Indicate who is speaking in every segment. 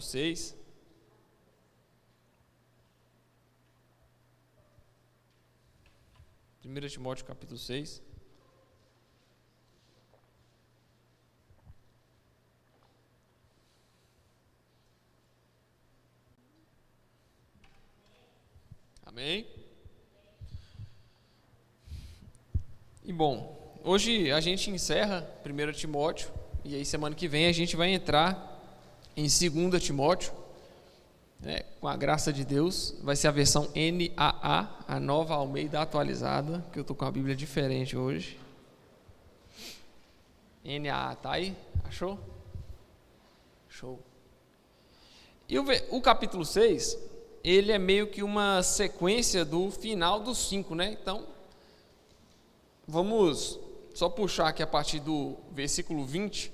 Speaker 1: 6. Primeiro Timóteo capítulo 6. Amém? E bom, hoje a gente encerra 1 Timóteo, e aí semana que vem a gente vai entrar em 2 Timóteo, com a graça de Deus. Vai ser a versão NAA, a Nova Almeida Atualizada, que eu estou com a Bíblia diferente hoje. NAA, tá aí? Achou? Show. E o capítulo 6, ele é meio que uma sequência do final dos 5, né? Então, vamos só puxar aqui a partir do versículo 20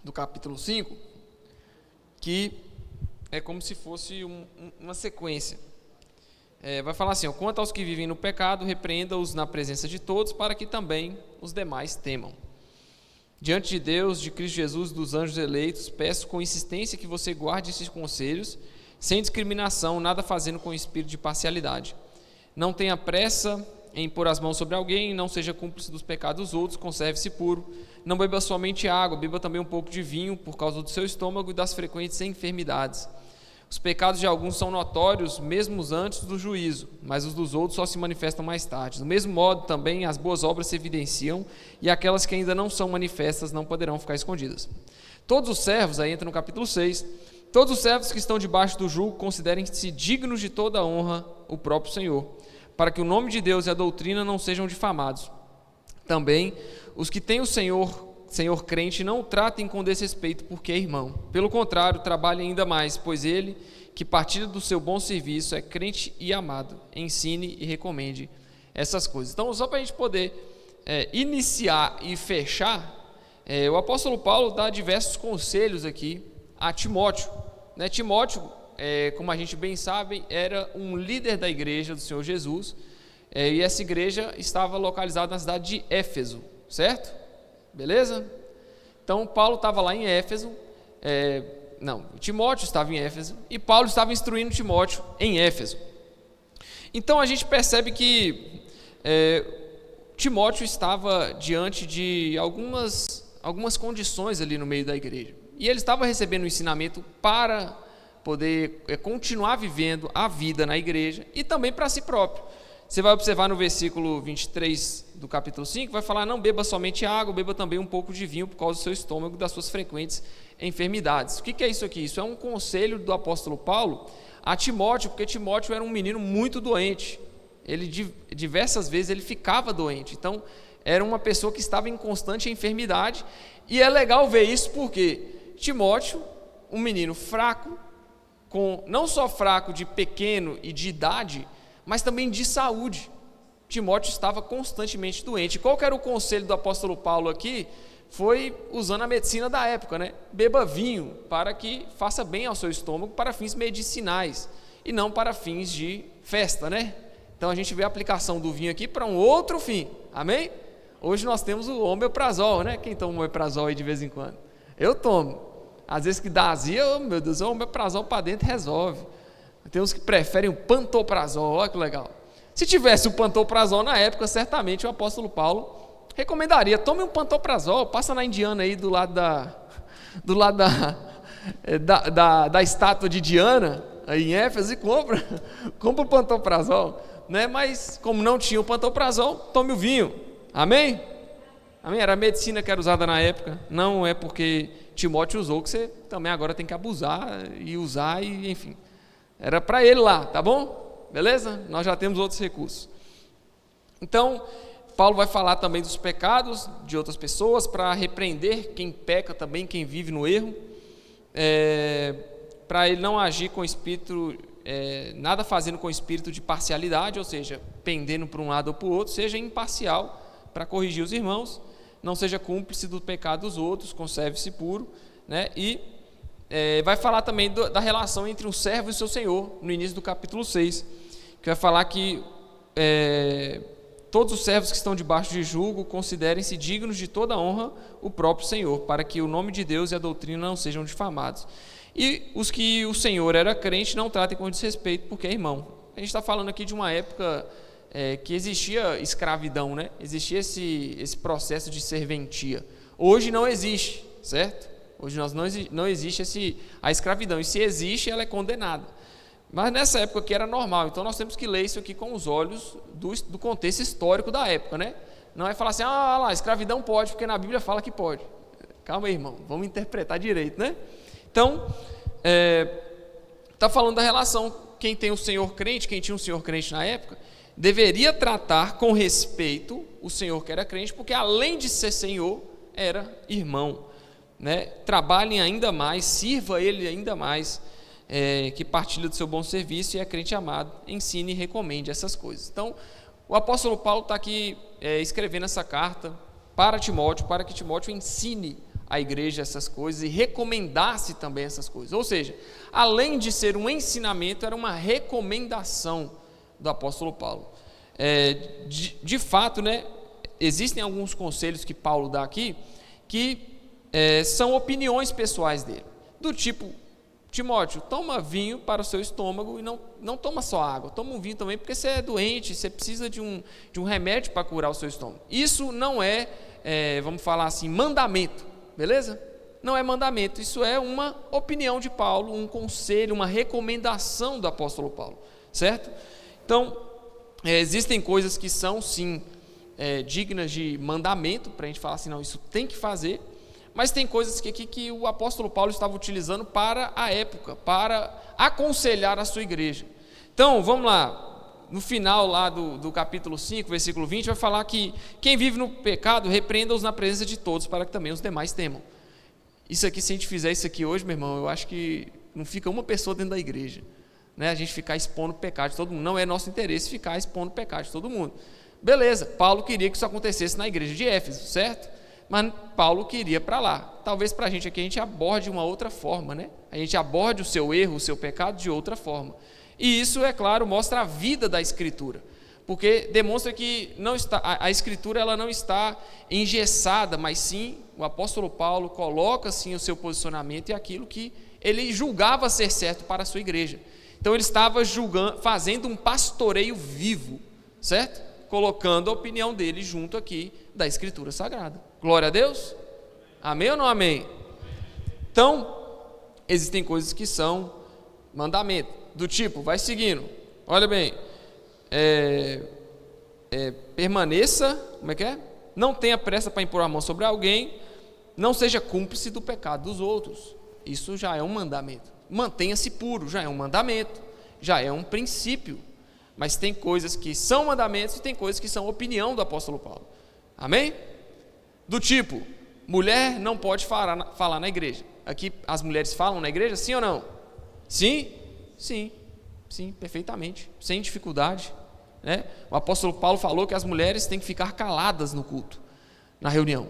Speaker 1: do capítulo 5, que é como se fosse uma sequência. Vai falar assim: quanto aos que vivem no pecado, repreenda-os na presença de todos, para que também os demais temam. Diante de Deus, de Cristo Jesus, dos anjos eleitos, peço com insistência que você guarde esses conselhos, sem discriminação, nada fazendo com espírito de parcialidade. Não tenha pressa em pôr as mãos sobre alguém, não seja cúmplice dos pecados dos outros, conserve-se puro. Não beba somente água, beba também um pouco de vinho, por causa do seu estômago e das frequentes enfermidades. Os pecados de alguns são notórios, mesmo antes do juízo, mas os dos outros só se manifestam mais tarde. Do mesmo modo, também, as boas obras se evidenciam, e aquelas que ainda não são manifestas não poderão ficar escondidas. Todos os servos, aí entra no capítulo 6, todos os servos que estão debaixo do jugo considerem-se dignos de toda a honra o próprio Senhor, para que o nome de Deus e a doutrina não sejam difamados. Também, os que têm o Senhor crente, não o tratem com desrespeito porque é irmão. Pelo contrário, trabalhem ainda mais, pois ele, que partilha do seu bom serviço, é crente e amado. Ensine e recomende essas coisas. Então, só para a gente poder iniciar e fechar, o apóstolo Paulo dá diversos conselhos aqui a Timóteo. Timóteo, como a gente bem sabe, era um líder da igreja do Senhor Jesus, e essa igreja estava localizada na cidade de Éfeso, certo? Beleza? Então Paulo estava lá em Éfeso, Timóteo estava em Éfeso, e Paulo estava instruindo Timóteo em Éfeso. Então a gente percebe que Timóteo estava diante de algumas condições ali no meio da igreja, e ele estava recebendo um ensinamento para poder continuar vivendo a vida na igreja e também para si próprio. Você vai observar no versículo 23 do capítulo 5, vai falar: não beba somente água, beba também um pouco de vinho por causa do seu estômago e das suas frequentes enfermidades. O que é isso aqui? Isso é um conselho do apóstolo Paulo a Timóteo, porque Timóteo era um menino muito doente. Ele diversas vezes ele ficava doente, então era uma pessoa que estava em constante enfermidade. E é legal ver isso porque Timóteo, um menino fraco, não só fraco de pequeno e de idade, mas também de saúde. Timóteo estava constantemente doente. Qual que era o conselho do apóstolo Paulo aqui? Foi usando a medicina da época, Beba vinho para que faça bem ao seu estômago para fins medicinais e não para fins de festa, Então a gente vê a aplicação do vinho aqui para um outro fim, amém? Hoje nós temos o omeprazol, Quem toma omeprazol aí de vez em quando? Eu tomo. Às vezes que dá azia, meu Deus, o omeprazol para dentro resolve. Tem uns que preferem o pantoprazol, olha que legal. Se tivesse o pantoprazol na época, certamente o apóstolo Paulo recomendaria: tome um pantoprazol, passa na Indiana aí do lado da estátua de Diana, aí em Éfeso, e compra o pantoprazol, Mas como não tinha o pantoprazol, tome o vinho, amém? Amém? Era a medicina que era usada na época, não é porque Timóteo usou que você também agora tem que abusar e usar, e enfim. Era para ele lá, tá bom? Beleza? Nós já temos outros recursos. Então, Paulo vai falar também dos pecados de outras pessoas, para repreender quem peca também, quem vive no erro, para ele não agir com espírito, nada fazendo com espírito de parcialidade, ou seja, pendendo para um lado ou para o outro, seja imparcial para corrigir os irmãos, não seja cúmplice do pecado dos outros, conserve-se puro, e vai falar também da relação entre um servo e o seu senhor, no início do capítulo 6, que vai falar que todos os servos que estão debaixo de jugo considerem-se dignos de toda honra o próprio Senhor, para que o nome de Deus e a doutrina não sejam difamados. E os que o Senhor era crente não tratem com desrespeito, porque é irmão. A gente está falando aqui de uma época que existia escravidão, né? Existia esse processo de serventia. Hoje não existe, certo? Hoje não existe a escravidão, e se existe, ela é condenada. Mas nessa época aqui era normal, então nós temos que ler isso aqui com os olhos do contexto histórico da época, né? Não é falar assim, lá, escravidão pode, porque na Bíblia fala que pode. Calma aí, irmão, vamos interpretar direito, né? Então, está falando da relação, quem tem o Senhor crente, quem tinha um Senhor crente na época, deveria tratar com respeito o Senhor que era crente, porque além de ser Senhor, era irmão, né? Trabalhem ainda mais, sirva ele ainda mais, que partilha do seu bom serviço e é crente amado, ensine e recomende essas coisas. Então, o apóstolo Paulo está aqui escrevendo essa carta para Timóteo, para que Timóteo ensine a igreja essas coisas e recomendasse também essas coisas. Ou seja, além de ser um ensinamento, era uma recomendação do apóstolo Paulo. De fato, né, existem alguns conselhos que Paulo dá aqui que são opiniões pessoais dele, do tipo: Timóteo, toma vinho para o seu estômago e não toma só água, toma um vinho também, porque você é doente, você precisa de um remédio para curar o seu estômago. Isso não vamos falar assim, mandamento, beleza? Não é mandamento, isso é uma opinião de Paulo, um conselho, uma recomendação do apóstolo Paulo, certo? Então, existem coisas que são sim dignas de mandamento, para a gente falar assim, não, isso tem que fazer. Mas tem coisas que o apóstolo Paulo estava utilizando para a época, para aconselhar a sua igreja. Então, vamos lá, no final lá do capítulo 5, versículo 20, vai falar que quem vive no pecado, repreenda-os na presença de todos, para que também os demais temam. Isso aqui, se a gente fizer isso aqui hoje, meu irmão, eu acho que não fica uma pessoa dentro da igreja, né? A gente ficar expondo o pecado de todo mundo, não é nosso interesse ficar expondo o pecado de todo mundo. Beleza, Paulo queria que isso acontecesse na igreja de Éfeso, certo? Mas Paulo queria para lá. Talvez para a gente aqui a gente aborde uma outra forma, né? A gente aborde o seu erro, o seu pecado de outra forma. E isso, é claro, mostra a vida da Escritura, porque demonstra que a Escritura ela não está engessada, mas sim o apóstolo Paulo coloca sim o seu posicionamento e aquilo que ele julgava ser certo para a sua igreja. Então ele estava fazendo um pastoreio vivo, certo? Colocando a opinião dele junto aqui da Escritura Sagrada. Glória a Deus? Amém ou não amém? Então, existem coisas que são mandamento, do tipo, vai seguindo, olha bem, permaneça, como é que é? Não tenha pressa para impor a mão sobre alguém, não seja cúmplice do pecado dos outros, isso já é um mandamento. Mantenha-se puro, já é um mandamento, já é um princípio, mas tem coisas que são mandamentos e tem coisas que são opinião do apóstolo Paulo, amém? Do tipo, mulher não pode falar na igreja. Aqui as mulheres falam na igreja, sim ou não? Sim? Sim, perfeitamente, sem dificuldade, né? O apóstolo Paulo falou que as mulheres têm que ficar caladas no culto, na reunião.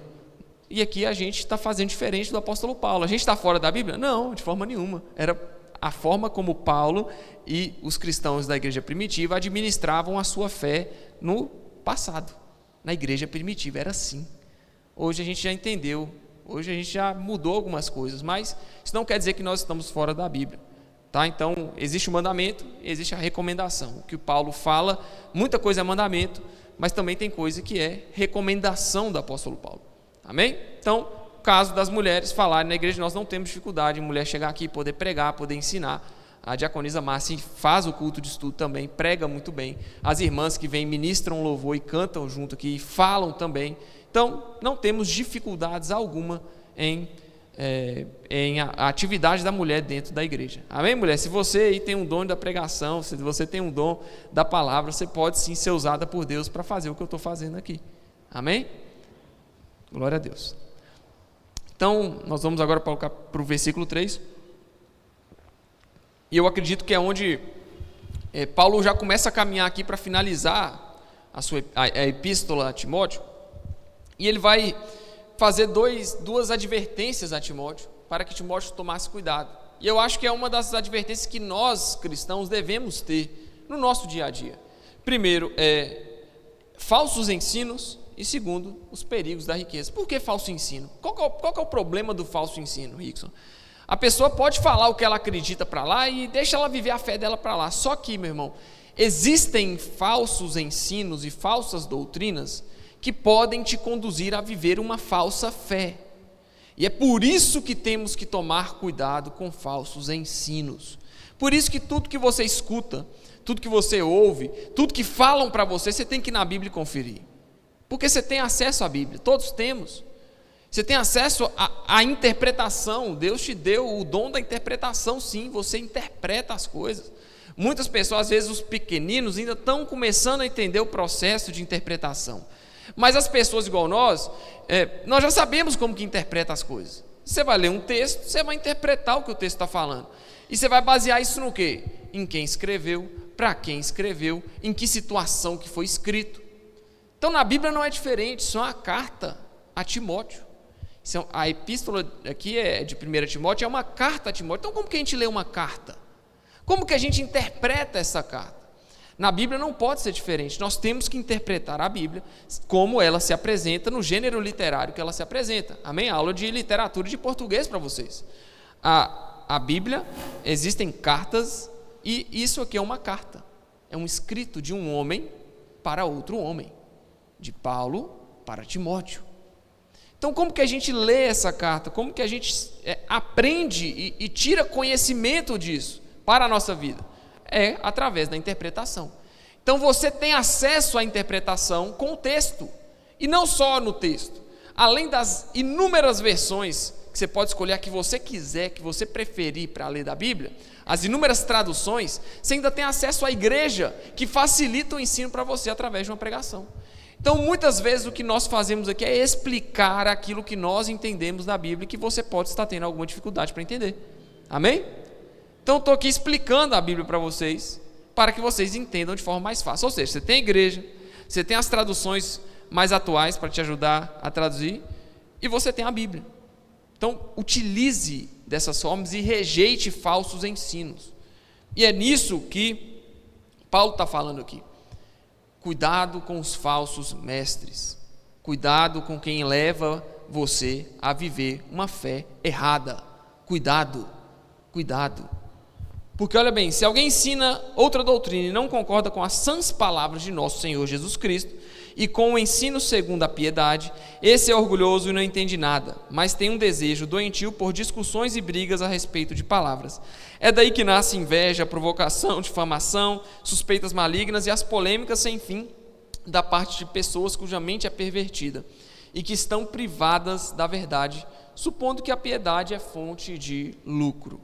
Speaker 1: E aqui a gente está fazendo diferente do apóstolo Paulo. A gente está fora da Bíblia? Não, de forma nenhuma. Era a forma como Paulo e os cristãos da igreja primitiva administravam a sua fé no passado. Na igreja primitiva era assim. Hoje a gente já entendeu, hoje a gente já mudou algumas coisas, mas isso não quer dizer que nós estamos fora da Bíblia, tá? Então, existe o mandamento, existe a recomendação. O que o Paulo fala, muita coisa é mandamento, mas também tem coisa que é recomendação do apóstolo Paulo, amém? Então, o caso das mulheres falarem na igreja, nós não temos dificuldade em mulher chegar aqui, poder pregar, poder ensinar. A diaconisa Márcia faz o culto de estudo também, prega muito bem. As irmãs que vêm, ministram louvor e cantam junto aqui, e falam também. Então, não temos dificuldades alguma em a atividade da mulher dentro da igreja. Amém, mulher? Se você aí tem um dom da pregação, se você tem um dom da palavra, você pode sim ser usada por Deus para fazer o que eu estou fazendo aqui. Amém? Glória a Deus. Então, nós vamos agora para o versículo 3. E eu acredito que é onde Paulo já começa a caminhar aqui para finalizar a epístola a Timóteo. E ele vai fazer duas advertências a Timóteo, para que Timóteo tomasse cuidado. E eu acho que é uma das advertências que nós, cristãos, devemos ter no nosso dia a dia. Primeiro, falsos ensinos, e segundo, os perigos da riqueza. Por que falso ensino? Qual que é o problema do falso ensino, Rickson? A pessoa pode falar o que ela acredita para lá e deixa ela viver a fé dela para lá. Só que, meu irmão, existem falsos ensinos e falsas doutrinas que podem te conduzir a viver uma falsa fé. E é por isso que temos que tomar cuidado com falsos ensinos. Por isso que tudo que você escuta, tudo que você ouve, tudo que falam para você, você tem que ir na Bíblia e conferir. Porque você tem acesso à Bíblia, todos temos. Você tem acesso à interpretação. Deus te deu o dom da interpretação, sim, você interpreta as coisas. Muitas pessoas, às vezes os pequeninos, ainda estão começando a entender o processo de interpretação. Mas as pessoas igual nós já sabemos como que interpreta as coisas. Você vai ler um texto, você vai interpretar o que o texto está falando. E você vai basear isso no quê? Em quem escreveu, para quem escreveu, em que situação que foi escrito. Então na Bíblia não é diferente, isso é uma carta a Timóteo. A epístola aqui de 1 Timóteo, é uma carta a Timóteo. Então como que a gente lê uma carta? Como que a gente interpreta essa carta? Na Bíblia não pode ser diferente, nós temos que interpretar a Bíblia como ela se apresenta, no gênero literário que ela se apresenta. Amém? Aula de literatura de português para vocês. A Bíblia, existem cartas, e isso aqui é uma carta, é um escrito de um homem para outro homem, de Paulo para Timóteo. Então como que a gente lê essa carta? Como que a gente aprende e tira conhecimento disso para a nossa vida? É através da interpretação. Então você tem acesso à interpretação com o texto, e não só no texto. Além das inúmeras versões que você pode escolher a que você quiser, que você preferir para ler da Bíblia, as inúmeras traduções, você ainda tem acesso à igreja, que facilita o ensino para você através de uma pregação. Então muitas vezes o que nós fazemos aqui é explicar aquilo que nós entendemos da Bíblia, e que você pode estar tendo alguma dificuldade para entender. Amém? Então estou aqui explicando a Bíblia para vocês, para que vocês entendam de forma mais fácil. Ou seja, você tem a igreja, você tem as traduções mais atuais para te ajudar a traduzir, e você tem a Bíblia. Então utilize dessas formas e rejeite falsos ensinos. E é nisso que Paulo está falando aqui. Cuidado com os falsos mestres. Cuidado com quem leva você a viver uma fé errada. Cuidado, cuidado. Porque olha bem, se alguém ensina outra doutrina e não concorda com as sãs palavras de nosso Senhor Jesus Cristo e com o ensino segundo a piedade, esse é orgulhoso e não entende nada, mas tem um desejo doentio por discussões e brigas a respeito de palavras. É daí que nasce inveja, provocação, difamação, suspeitas malignas e as polêmicas sem fim da parte de pessoas cuja mente é pervertida e que estão privadas da verdade, supondo que a piedade é fonte de lucro.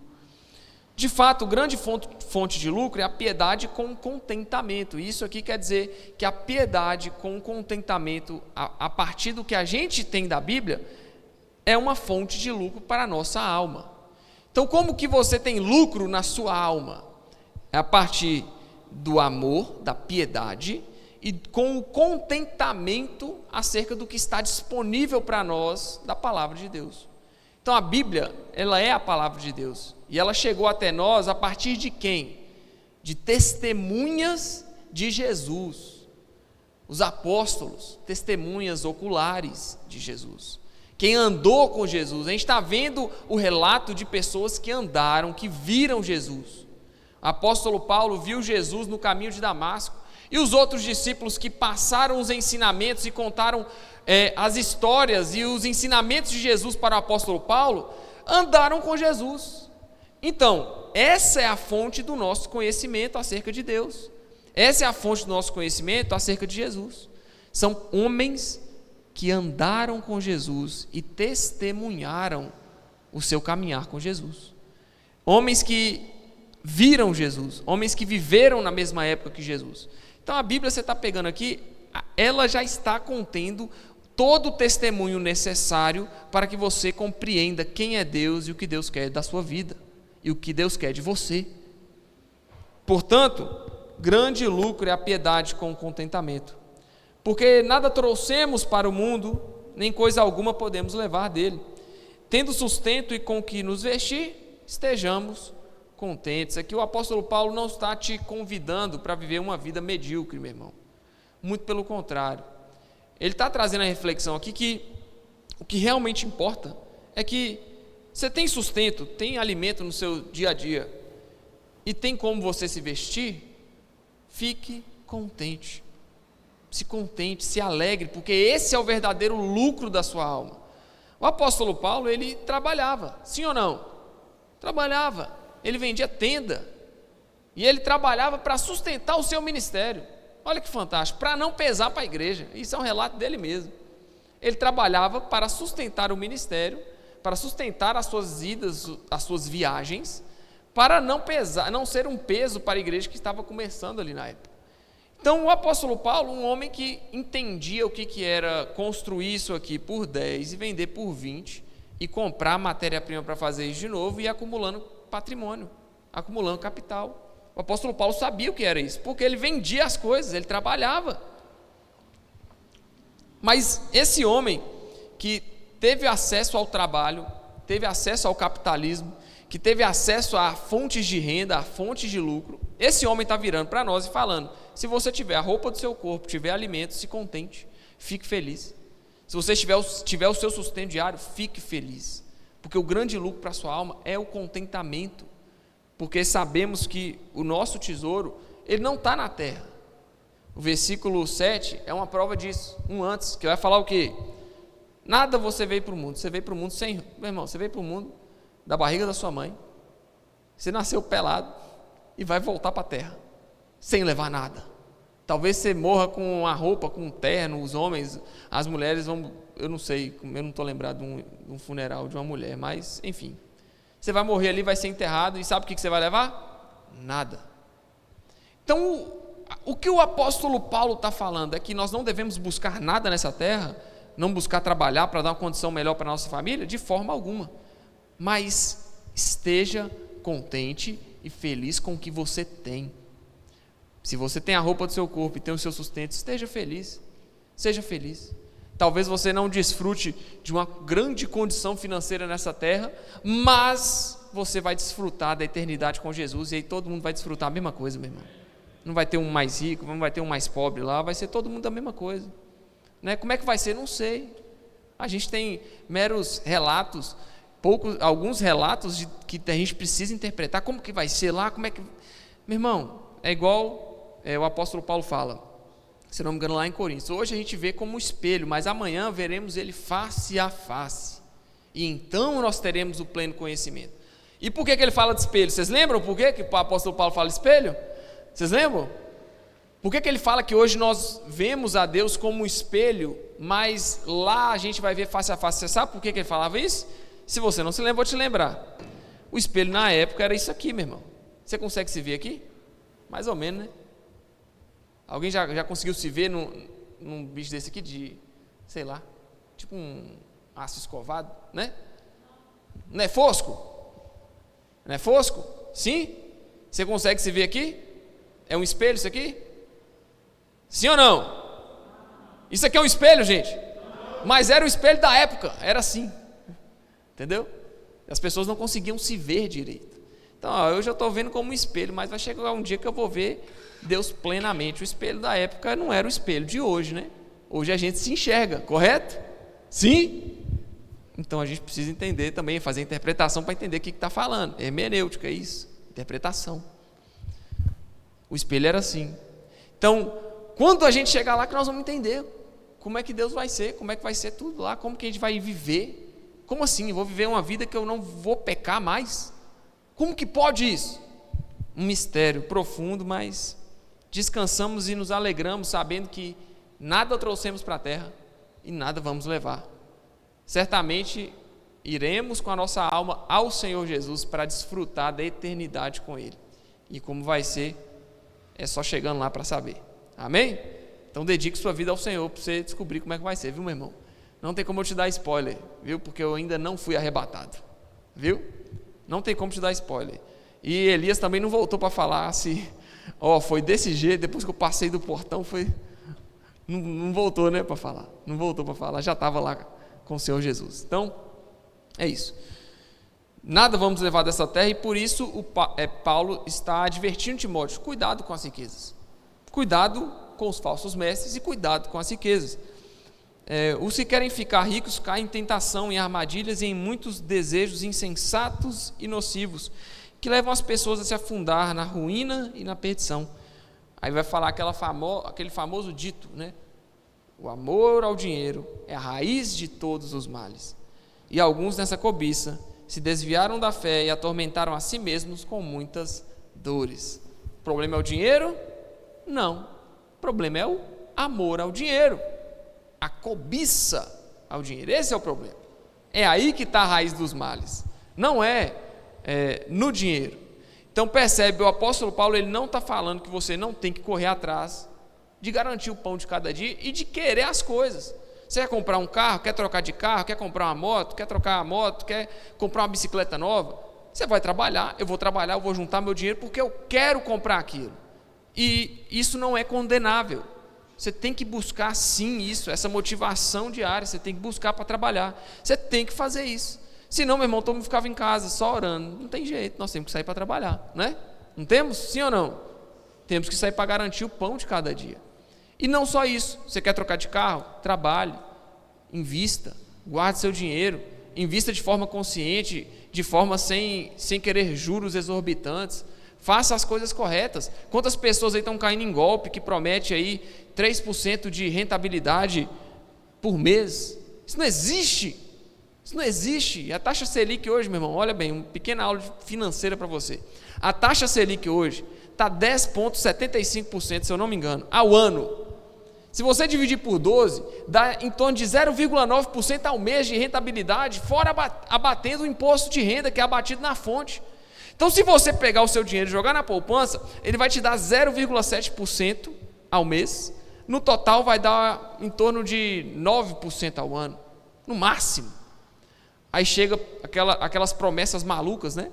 Speaker 1: De fato, grande fonte de lucro é a piedade com contentamento. Isso aqui quer dizer que a piedade com contentamento, a partir do que a gente tem da Bíblia, é uma fonte de lucro para a nossa alma. Então, como que você tem lucro na sua alma? É a partir do amor, da piedade, e com o contentamento acerca do que está disponível para nós da palavra de Deus. Então a Bíblia, ela é a palavra de Deus, e ela chegou até nós a partir de quem? De testemunhas de Jesus, os apóstolos, testemunhas oculares de Jesus, quem andou com Jesus. A gente está vendo o relato de pessoas que andaram, que viram Jesus. O apóstolo Paulo viu Jesus no caminho de Damasco, e os outros discípulos que passaram os ensinamentos e contaram as histórias e os ensinamentos de Jesus para o apóstolo Paulo, andaram com Jesus. Então, essa é a fonte do nosso conhecimento acerca de Deus. Essa é a fonte do nosso conhecimento acerca de Jesus. São homens que andaram com Jesus e testemunharam o seu caminhar com Jesus. Homens que viram Jesus, homens que viveram na mesma época que Jesus. Então a Bíblia, você está pegando aqui, ela já está contendo todo o testemunho necessário para que você compreenda quem é Deus e o que Deus quer da sua vida e o que Deus quer de você. Portanto, grande lucro é a piedade com o contentamento, porque nada trouxemos para o mundo, nem coisa alguma podemos levar dele. Tendo sustento e com que nos vestir, estejamos contentes. Aqui o apóstolo Paulo não está te convidando para viver uma vida medíocre, meu irmão. Muito pelo contrário. Ele está trazendo a reflexão aqui que o que realmente importa é que Você tem sustento, tem alimento no seu dia a dia e tem como você se vestir? Fique contente. Se contente, se alegre, porque esse é o verdadeiro lucro da sua alma. O apóstolo Paulo, ele trabalhava, sim ou não? Trabalhava, ele vendia tenda, e ele trabalhava para sustentar o seu ministério. Olha que fantástico, para não pesar para a igreja. Isso é um relato dele mesmo. Ele trabalhava para sustentar o ministério, para sustentar as suas idas, as suas viagens, para não pesar, não ser um peso para a igreja que estava começando ali na época. Então o apóstolo Paulo, um homem que entendia o que era construir isso aqui por 10 e vender por 20, e comprar matéria-prima para fazer isso de novo, e ir acumulando patrimônio, acumulando capital. O apóstolo Paulo sabia o que era isso, porque ele vendia as coisas, ele trabalhava. Mas esse homem que teve acesso ao trabalho, teve acesso ao capitalismo, que teve acesso a fontes de renda, a fontes de lucro, esse homem está virando para nós e falando: se você tiver a roupa do seu corpo, tiver alimento, se contente, fique feliz. Se você tiver o seu sustento diário, fique feliz, porque o grande lucro para a sua alma é o contentamento, porque sabemos que o nosso tesouro, ele não está na terra. O versículo 7 é uma prova disso, antes, que vai falar o quê? Nada você veio para o mundo, você veio para o mundo sem, meu irmão, você veio para o mundo da barriga da sua mãe, você nasceu pelado e vai voltar para a terra, sem levar nada. Talvez você morra com a roupa, com um terno, os homens, as mulheres vão, eu não sei, eu não estou lembrado de um funeral de uma mulher, mas enfim, você vai morrer ali, vai ser enterrado, e sabe o que você vai levar? Nada. Então, o que o apóstolo Paulo está falando é que nós não devemos buscar nada nessa terra, não buscar trabalhar para dar uma condição melhor para a nossa família, de forma alguma, mas esteja contente e feliz com o que você tem. Se você tem a roupa do seu corpo e tem o seu sustento, esteja feliz, seja feliz. Talvez você não desfrute de uma grande condição financeira nessa terra, mas você vai desfrutar da eternidade com Jesus, e aí todo mundo vai desfrutar a mesma coisa, meu irmão. Não vai ter um mais rico, não vai ter um mais pobre lá, vai ser todo mundo a mesma coisa, né? Como é que vai ser? Não sei. A gente tem meros relatos, alguns relatos que a gente precisa interpretar. Como que vai ser lá? Como é que... Meu irmão, é igual o apóstolo Paulo fala, se não me engano, lá em Coríntios: hoje a gente vê como espelho, mas amanhã veremos ele face a face, e então nós teremos o pleno conhecimento. E por que ele fala de espelho? Vocês lembram por que o apóstolo Paulo fala de espelho? Vocês lembram? Por que ele fala que hoje nós vemos a Deus como um espelho, mas lá a gente vai ver face a face? Você sabe por que ele falava isso? Se você não se lembra, vou te lembrar. O espelho na época era isso aqui, meu irmão. Você consegue se ver aqui? Mais ou menos, né? Alguém já conseguiu se ver num bicho desse aqui de, sei lá, tipo um aço escovado, né? Não é fosco? Não é fosco? Sim? Você consegue se ver aqui? É um espelho isso aqui? Sim ou não? Isso aqui é um espelho, gente? Mas era o espelho da época, era assim, entendeu? As pessoas não conseguiam se ver direito. Então, eu já estou vendo como um espelho, mas vai chegar um dia que eu vou ver Deus plenamente. O espelho da época não era o espelho de hoje, né? Hoje a gente se enxerga, correto? Sim? Então a gente precisa entender também, fazer interpretação para entender o que está falando. Hermenêutica, é isso, interpretação. O espelho era assim. Então, quando a gente chegar lá, que nós vamos entender como é que Deus vai ser, como é que vai ser tudo lá, como que a gente vai viver. Como assim? Eu vou viver uma vida que eu não vou pecar mais? Como que pode isso? Um mistério profundo, mas descansamos e nos alegramos sabendo que nada trouxemos para a terra e nada vamos levar. Certamente iremos com a nossa alma ao Senhor Jesus para desfrutar da eternidade com Ele. E como vai ser, é só chegando lá para saber. Amém? Então dedique sua vida ao Senhor para você descobrir como é que vai ser, viu, meu irmão? Não tem como eu te dar spoiler, viu? Porque eu ainda não fui arrebatado, viu? Não tem como te dar spoiler. E Elias também não voltou para falar se, foi desse jeito, depois que eu passei do portão, foi... Não voltou, né, para falar. Não voltou para falar, já estava lá com o Senhor Jesus. Então, é isso. Nada vamos levar dessa terra, e por isso Paulo está advertindo Timóteo: cuidado com as riquezas, cuidado com os falsos mestres e cuidado com as riquezas. Os que querem ficar ricos caem em tentação, em armadilhas e em muitos desejos insensatos e nocivos, que levam as pessoas a se afundar na ruína e na perdição. Aí vai falar aquele famoso dito, né? O amor ao dinheiro é a raiz de todos os males. E alguns nessa cobiça se desviaram da fé e atormentaram a si mesmos com muitas dores. O problema é o dinheiro? Não. O problema é o amor ao dinheiro. A cobiça ao dinheiro. Esse é o problema. É aí que está a raiz dos males. Não é no dinheiro. Então percebe, o apóstolo Paulo, ele não está falando que você não tem que correr atrás de garantir o pão de cada dia e de querer as coisas. Você quer comprar um carro, quer trocar de carro, quer comprar uma moto, quer trocar a moto, quer comprar uma bicicleta nova, você vai trabalhar, eu vou juntar meu dinheiro porque eu quero comprar aquilo. E isso não é condenável. Você tem que buscar sim isso, essa motivação diária, você tem que buscar para trabalhar. Você tem que fazer isso. Senão, meu irmão, todo mundo ficava em casa só orando. Não tem jeito, nós temos que sair para trabalhar, né? Não temos? Sim ou não? Temos que sair para garantir o pão de cada dia. E não só isso, você quer trocar de carro? Trabalhe, invista, guarde seu dinheiro, invista de forma consciente, de forma sem querer juros exorbitantes, faça as coisas corretas. Quantas pessoas aí estão caindo em golpe que promete aí 3% de rentabilidade por mês? Isso não existe, isso não existe. E a taxa Selic hoje, meu irmão, olha bem, uma pequena aula financeira para você. A taxa Selic hoje está 10,75%, se eu não me engano, ao ano. Se você dividir por 12, dá em torno de 0,9% ao mês de rentabilidade, fora abatendo o imposto de renda que é abatido na fonte. Então, se você pegar o seu dinheiro e jogar na poupança, ele vai te dar 0,7% ao mês. No total, vai dar em torno de 9% ao ano, no máximo. Aí chega aquelas promessas malucas, né?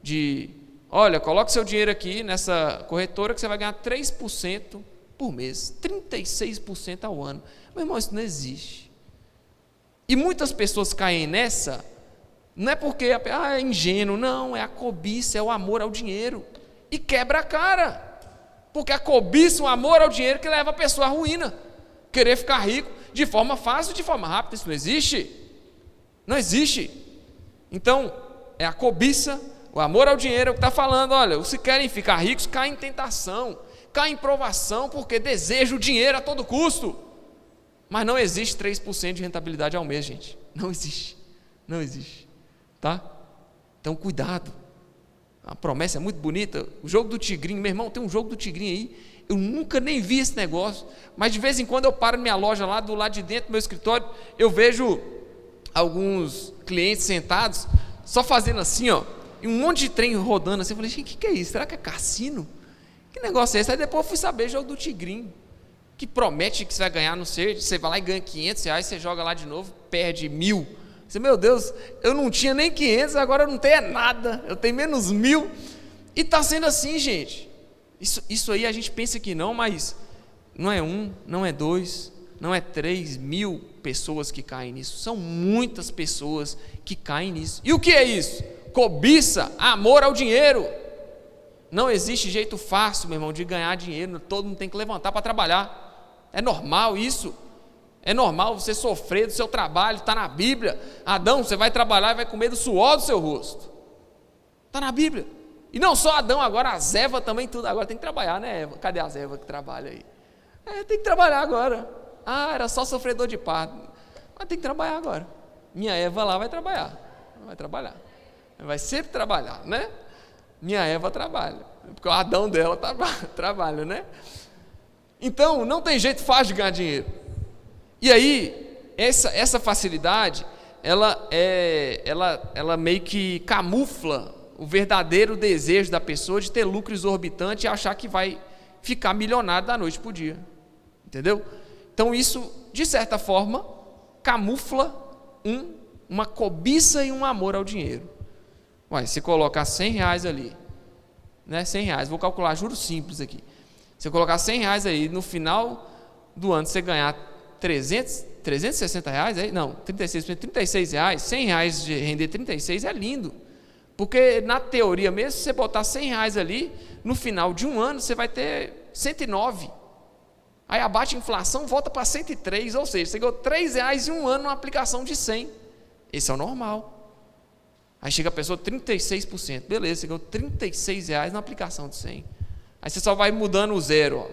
Speaker 1: De, olha, coloque seu dinheiro aqui nessa corretora que você vai ganhar 3% por mês, 36% ao ano. Meu irmão, isso não existe. E muitas pessoas caem nessa, não é porque é ingênuo, não, é a cobiça, é o amor ao dinheiro. E quebra a cara. Porque a cobiça, o amor ao dinheiro que leva a pessoa à ruína. Querer ficar rico de forma fácil, de forma rápida, isso não existe. Não existe. Então, é a cobiça, o amor ao dinheiro que está falando, olha, se querem ficar ricos, caem em tentação, caem em provação, porque desejam o dinheiro a todo custo. Mas não existe 3% de rentabilidade ao mês, gente. Não existe. Não existe. Tá? Então, cuidado. A promessa é muito bonita. O jogo do tigrinho, meu irmão, tem um jogo do tigrinho aí. Eu nunca nem vi esse negócio. Mas de vez em quando eu paro na minha loja lá, do lado de dentro do meu escritório, eu vejo alguns clientes sentados, só fazendo assim, ó, e um monte de trem rodando assim. Eu falei, gente, o que é isso? Será que é cassino? Que negócio é esse? Aí depois eu fui saber, jogo do tigrinho, que promete que você vai ganhar, não sei, você vai lá e ganha R$500, você joga lá de novo, perde 1.000. Você, meu Deus, eu não tinha nem 500, agora eu não tenho nada, eu tenho menos 1.000. E está sendo assim, gente. Isso aí a gente pensa que não, mas não é 1, não é 2, não é 3.000 pessoas que caem nisso. São muitas pessoas que caem nisso. E o que é isso? Cobiça, amor ao dinheiro. Não existe jeito fácil, meu irmão, de ganhar dinheiro. Todo mundo tem que levantar para trabalhar. É normal isso. É normal você sofrer do seu trabalho. Está na Bíblia. Adão, você vai trabalhar e vai comer do suor do seu rosto. Está na Bíblia. E não só Adão, agora as Eva também, tudo. Agora tem que trabalhar, né, Eva? Cadê as Eva que trabalham aí? Tem que trabalhar agora. Era só sofredor de parto. Mas tem que trabalhar agora. Minha Eva lá vai trabalhar. Vai trabalhar. Vai sempre trabalhar, né? Minha Eva trabalha. Porque o Adão dela trabalha, né? Então, não tem jeito fácil de ganhar dinheiro. E aí, essa facilidade, ela meio que camufla o verdadeiro desejo da pessoa de ter lucro exorbitante e achar que vai ficar milionário da noite para o dia. Entendeu? Então, isso, de certa forma, camufla uma cobiça e um amor ao dinheiro. Ué, se colocar R$100 ali, né? R$100, vou calcular juros simples aqui. Se colocar R$100 aí, no final do ano você ganhar R$360, aí, não, 36%, R$36, R$100 de render 36 é lindo. Porque na teoria mesmo, se você botar R$100 ali, no final de um ano você vai ter 109. Aí abate a inflação, volta para 103, ou seja, você ganhou R$3 em um ano numa aplicação de 100. Esse é o normal. Aí chega a pessoa, 36%. Beleza, você ganhou R$36 na aplicação de 100. Aí você só vai mudando o zero.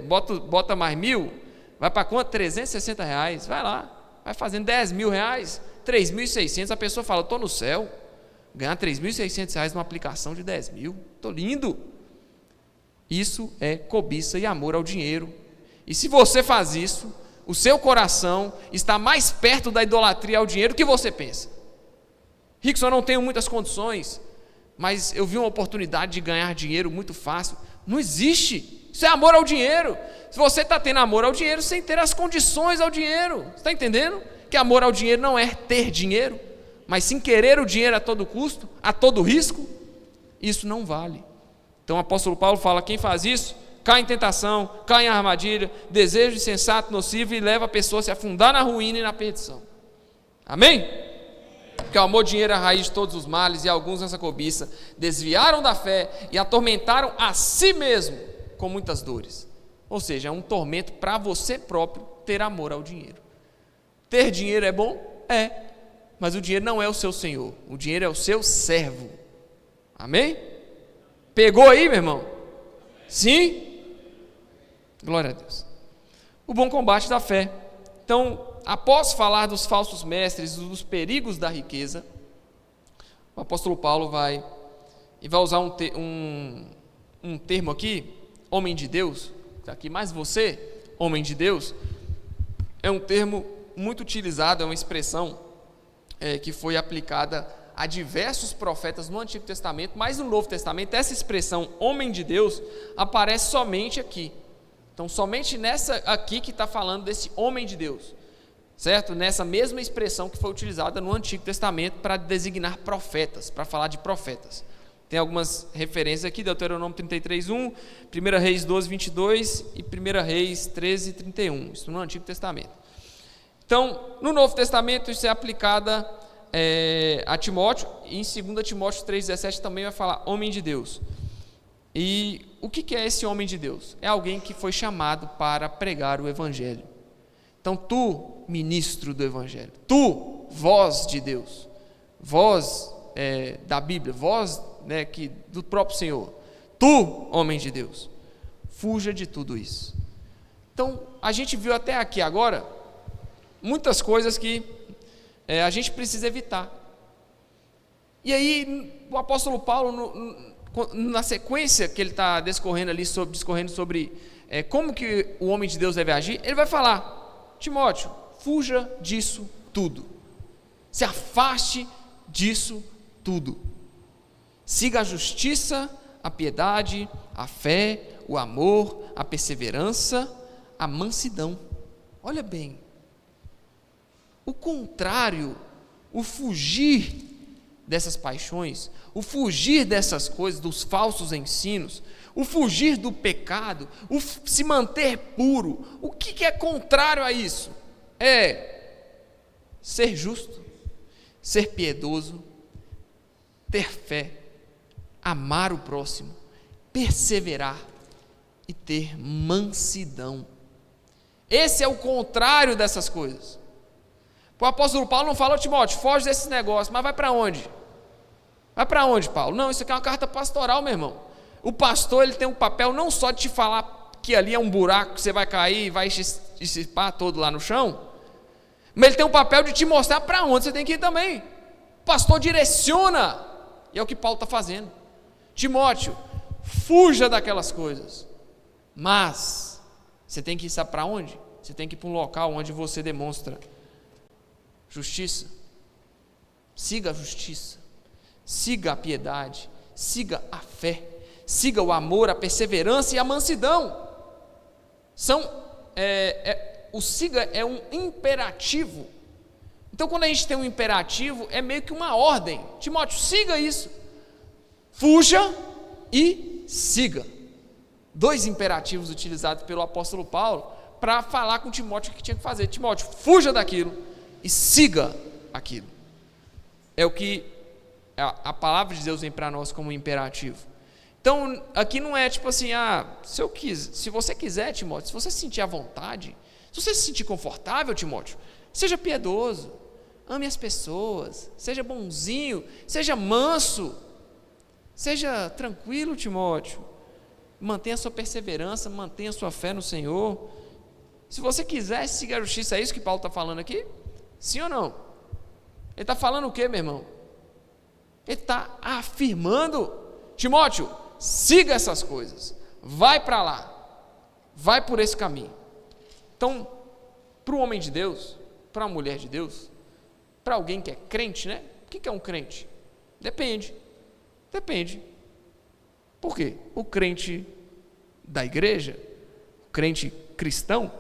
Speaker 1: Bota mais 1.000, vai para quanto? R$360. Vai lá, vai fazendo R$10.000, R$3.600. A pessoa fala, estou no céu. Ganhar R$3.600 numa aplicação de 10.000. Estou lindo. Isso é cobiça e amor ao dinheiro. E se você faz isso, o seu coração está mais perto da idolatria ao dinheiro do que você pensa. Rickson, eu não tenho muitas condições, mas eu vi uma oportunidade de ganhar dinheiro muito fácil. Não existe. Isso é amor ao dinheiro. Se você está tendo amor ao dinheiro sem ter as condições ao dinheiro, você está entendendo? Que amor ao dinheiro não é ter dinheiro, mas sim querer o dinheiro a todo custo, a todo risco. Isso não vale. Então o apóstolo Paulo fala, quem faz isso, cai em tentação, cai em armadilha, desejo insensato, nocivo e leva a pessoa a se afundar na ruína e na perdição. Amém? Porque o amor ao dinheiro é a raiz de todos os males, e alguns nessa cobiça desviaram da fé e atormentaram a si mesmo com muitas dores. Ou seja, é um tormento para você próprio ter amor ao dinheiro. Ter dinheiro é bom? É. Mas o dinheiro não é o seu senhor, o dinheiro é o seu servo. Amém? Pegou aí, meu irmão? Sim? Glória a Deus. O bom combate da fé. Então, após falar dos falsos mestres, dos perigos da riqueza, o apóstolo Paulo vai usar um termo aqui, homem de Deus, aqui mais você, homem de Deus, é um termo muito utilizado, é uma expressão que foi aplicada a diversos profetas no Antigo Testamento, mas no Novo Testamento essa expressão homem de Deus aparece somente aqui. Então somente nessa aqui que está falando desse homem de Deus, certo? Nessa mesma expressão que foi utilizada no Antigo Testamento para designar profetas, para falar de profetas. Tem algumas referências aqui, Deuteronômio 33:1, 1 Reis 12:22 e 1 Reis 13:31, isso no Antigo Testamento. Então, no Novo Testamento isso é aplicado a Timóteo, e em 2 Timóteo 3,17 também vai falar homem de Deus. E o que é esse homem de Deus? É alguém que foi chamado para pregar o Evangelho. Então tu, ministro do Evangelho, tu, voz de Deus, voz da Bíblia, voz do próprio Senhor, tu, homem de Deus, fuja de tudo isso. Então a gente viu até aqui agora muitas coisas que a gente precisa evitar. E aí o apóstolo Paulo, na sequência que ele está discorrendo sobre como que o homem de Deus deve agir, ele vai falar, Timóteo, fuja disso tudo, se afaste disso tudo, siga a justiça, a piedade, a fé, o amor, a perseverança, a mansidão. Olha bem, o contrário, o fugir dessas paixões, o fugir dessas coisas, dos falsos ensinos, o fugir do pecado, o se manter puro, o que é contrário a isso? É ser justo, ser piedoso, ter fé, amar o próximo, perseverar e ter mansidão. Esse é o contrário dessas coisas. O apóstolo Paulo não falou, Timóteo, foge desses negócios, mas vai para onde? Vai para onde, Paulo? Não, isso aqui é uma carta pastoral, meu irmão. O pastor, ele tem um papel não só de te falar que ali é um buraco que você vai cair e vai dissipar todo lá no chão, mas ele tem um papel de te mostrar para onde você tem que ir também. O pastor direciona, e é o que Paulo está fazendo. Timóteo, fuja daquelas coisas, mas você tem que ir, sabe para onde? Você tem que ir para um local onde você demonstra justiça. Siga a justiça, siga a piedade, siga a fé, siga o amor, a perseverança e a mansidão. O siga é um imperativo. Então quando a gente tem um imperativo, é meio que uma ordem. Timóteo, siga isso, fuja e siga. 2 imperativos utilizados pelo apóstolo Paulo para falar com Timóteo o que tinha que fazer. Timóteo, fuja daquilo e siga aquilo. É o que a palavra de Deus vem para nós como imperativo. Então, aqui não é tipo assim, se você quiser, Timóteo, se você se sentir à vontade, se você se sentir confortável, Timóteo, seja piedoso, ame as pessoas, seja bonzinho, seja manso, seja tranquilo, Timóteo, mantenha a sua perseverança, mantenha a sua fé no Senhor. Se você quiser seguir a justiça, é isso que Paulo está falando aqui? Sim ou não? Ele está falando o quê, meu irmão? Ele está afirmando, Timóteo, siga essas coisas, vai para lá, vai por esse caminho. Então, para o homem de Deus, para a mulher de Deus, para alguém que é crente, né? O que é um crente? Depende. Por quê? O crente da igreja, o crente cristão,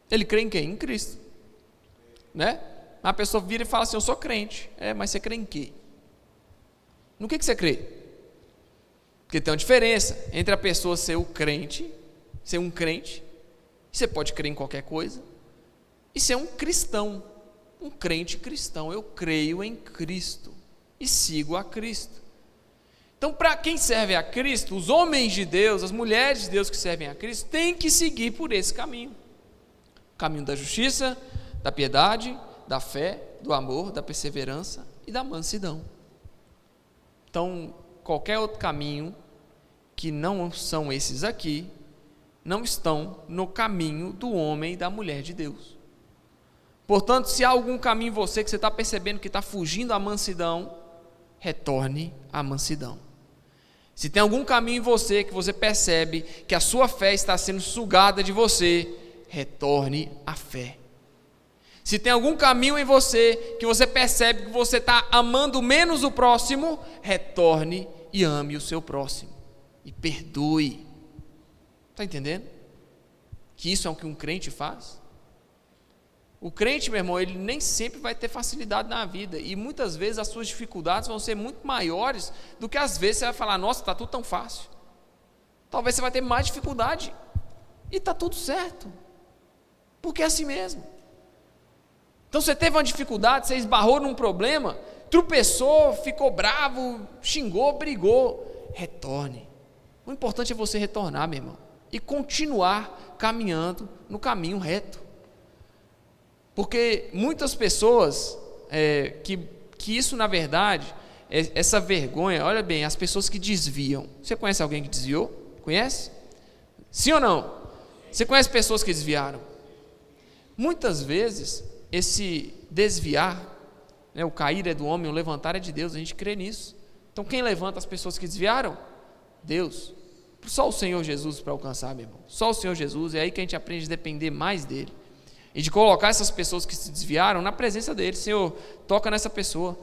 Speaker 1: ele crê em quem? Em Cristo, né? A pessoa vira e fala assim, eu sou crente. Mas você crê em quê? No que você crê? Porque tem uma diferença entre a pessoa ser um crente, você pode crer em qualquer coisa, e ser um cristão, um crente cristão. Eu creio em Cristo e sigo a Cristo. Então, para quem serve a Cristo, os homens de Deus, as mulheres de Deus que servem a Cristo, têm que seguir por esse caminho. O caminho da justiça, da piedade, da fé, do amor, da perseverança e da mansidão. Então, qualquer outro caminho que não são esses aqui, não estão no caminho do homem e da mulher de Deus. Portanto, se há algum caminho em você que você está percebendo que está fugindo à mansidão, retorne à mansidão. Se tem algum caminho em você que você percebe que a sua fé está sendo sugada de você, retorne à fé. Se tem algum caminho em você que você percebe que você está amando menos o próximo, retorne e ame o seu próximo. E perdoe. Está entendendo? Que isso é o que um crente faz? O crente, meu irmão, ele nem sempre vai ter facilidade na vida. E muitas vezes as suas dificuldades vão ser muito maiores do que às vezes você vai falar, nossa, está tudo tão fácil. Talvez você vai ter mais dificuldade. E está tudo certo. Porque é assim mesmo. Então você teve uma dificuldade, você esbarrou num problema, tropeçou, ficou bravo, xingou, brigou. Retorne. O importante é você retornar, meu irmão, e continuar caminhando no caminho reto. Porque muitas pessoas, que isso na verdade, essa vergonha, olha bem, as pessoas que desviam. Você conhece alguém que desviou? Conhece? Sim ou não? Você conhece pessoas que desviaram? Muitas vezes, esse desviar, né, o cair é do homem, o levantar é de Deus, a gente crê nisso. Então quem levanta as pessoas que desviaram? Deus. Só o Senhor Jesus para alcançar, meu irmão. Só o Senhor Jesus, é aí que a gente aprende a depender mais dele. E de colocar essas pessoas que se desviaram na presença dele. Senhor, toca nessa pessoa,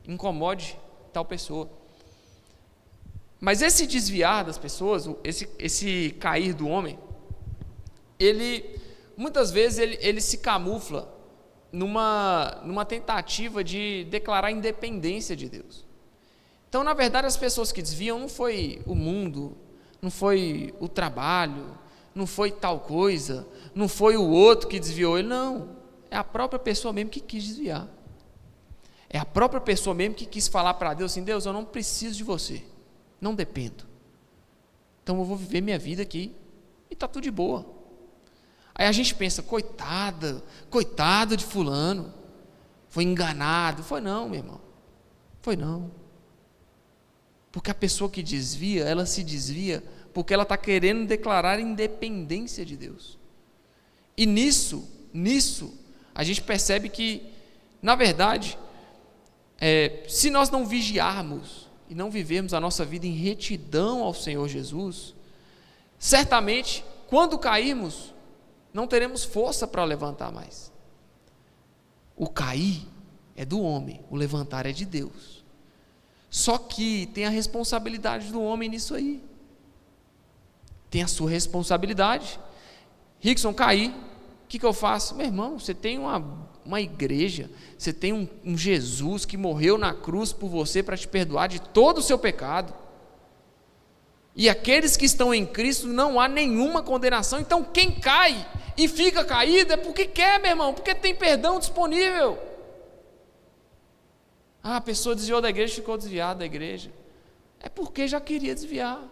Speaker 1: incomode tal pessoa. Mas esse desviar das pessoas, esse cair do homem, muitas vezes ele se camufla numa tentativa de declarar a independência de Deus. Então, na verdade, as pessoas que desviam não foi o mundo, não foi o trabalho, não foi tal coisa, não foi o outro que desviou ele, não. É a própria pessoa mesmo que quis desviar. É a própria pessoa mesmo que quis falar para Deus assim, Deus, eu não preciso de você, não dependo. Então eu vou viver minha vida aqui e está tudo de boa. Aí a gente pensa, coitado de fulano, foi enganado. Foi não, meu irmão, foi não. Porque a pessoa que desvia, ela se desvia porque ela está querendo declarar a independência de Deus. E nisso, a gente percebe que, na verdade, se nós não vigiarmos e não vivermos a nossa vida em retidão ao Senhor Jesus, certamente, quando cairmos, não teremos força para levantar mais. O cair é do homem, o levantar é de Deus. Só que tem a responsabilidade do homem nisso aí. Tem a sua responsabilidade. Rickson, cair, o que eu faço? Meu irmão, você tem uma igreja, você tem um Jesus que morreu na cruz por você para te perdoar de todo o seu pecado. E aqueles que estão em Cristo não há nenhuma condenação. Então quem cai e fica caído é porque quer, meu irmão, porque tem perdão disponível. A pessoa desviou da igreja, ficou desviada da igreja. é porque já queria desviar,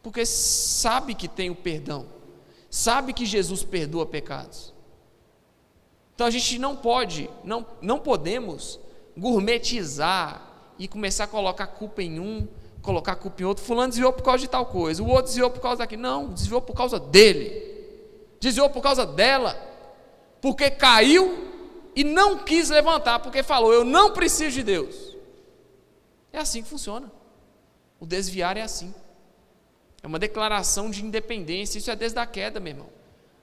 Speaker 1: porque sabe que tem o perdão, sabe que Jesus perdoa pecados. Então a gente não podemos gourmetizar e começar a colocar culpa em um, colocar culpa em outro. Fulano desviou por causa de tal coisa, o outro desviou por causa daquilo. Não, desviou por causa dele, desviou por causa dela, porque caiu e não quis levantar, porque falou, eu não preciso de Deus. É assim que funciona. O desviar é assim. É uma declaração de independência. Isso é desde a queda, meu irmão.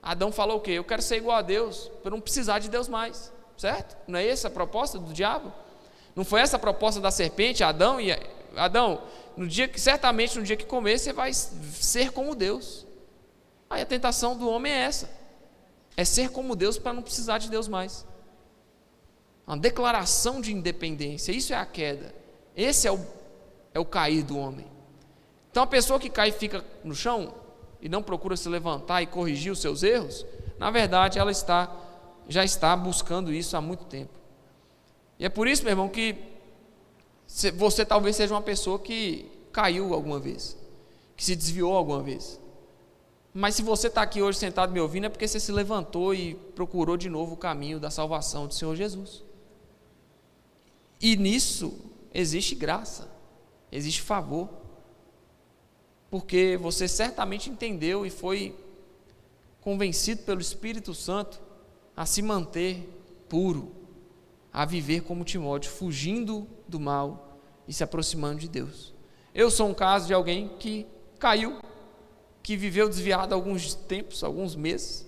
Speaker 1: Adão falou o quê? Eu quero ser igual a Deus, para não precisar de Deus mais. Certo? Não é essa a proposta do diabo? Não foi essa a proposta da serpente, Adão? Adão, certamente no dia que comer, você vai ser como Deus. Aí a tentação do homem é essa. É ser como Deus para não precisar de Deus mais. Uma declaração de independência. Isso é a queda. Esse é o cair do homem. Então a pessoa que cai e fica no chão e não procura se levantar e corrigir os seus erros, na verdade ela já está buscando isso há muito tempo. E é por isso, meu irmão, que você talvez seja uma pessoa que caiu alguma vez, que se desviou alguma vez. Mas se você está aqui hoje sentado me ouvindo, é porque você se levantou e procurou de novo o caminho da salvação do Senhor Jesus. E nisso existe graça, existe favor, porque você certamente entendeu e foi convencido pelo Espírito Santo a se manter puro, a viver como Timóteo, fugindo do mal e se aproximando de Deus. Eu sou um caso de alguém que caiu, que viveu desviado alguns tempos, alguns meses,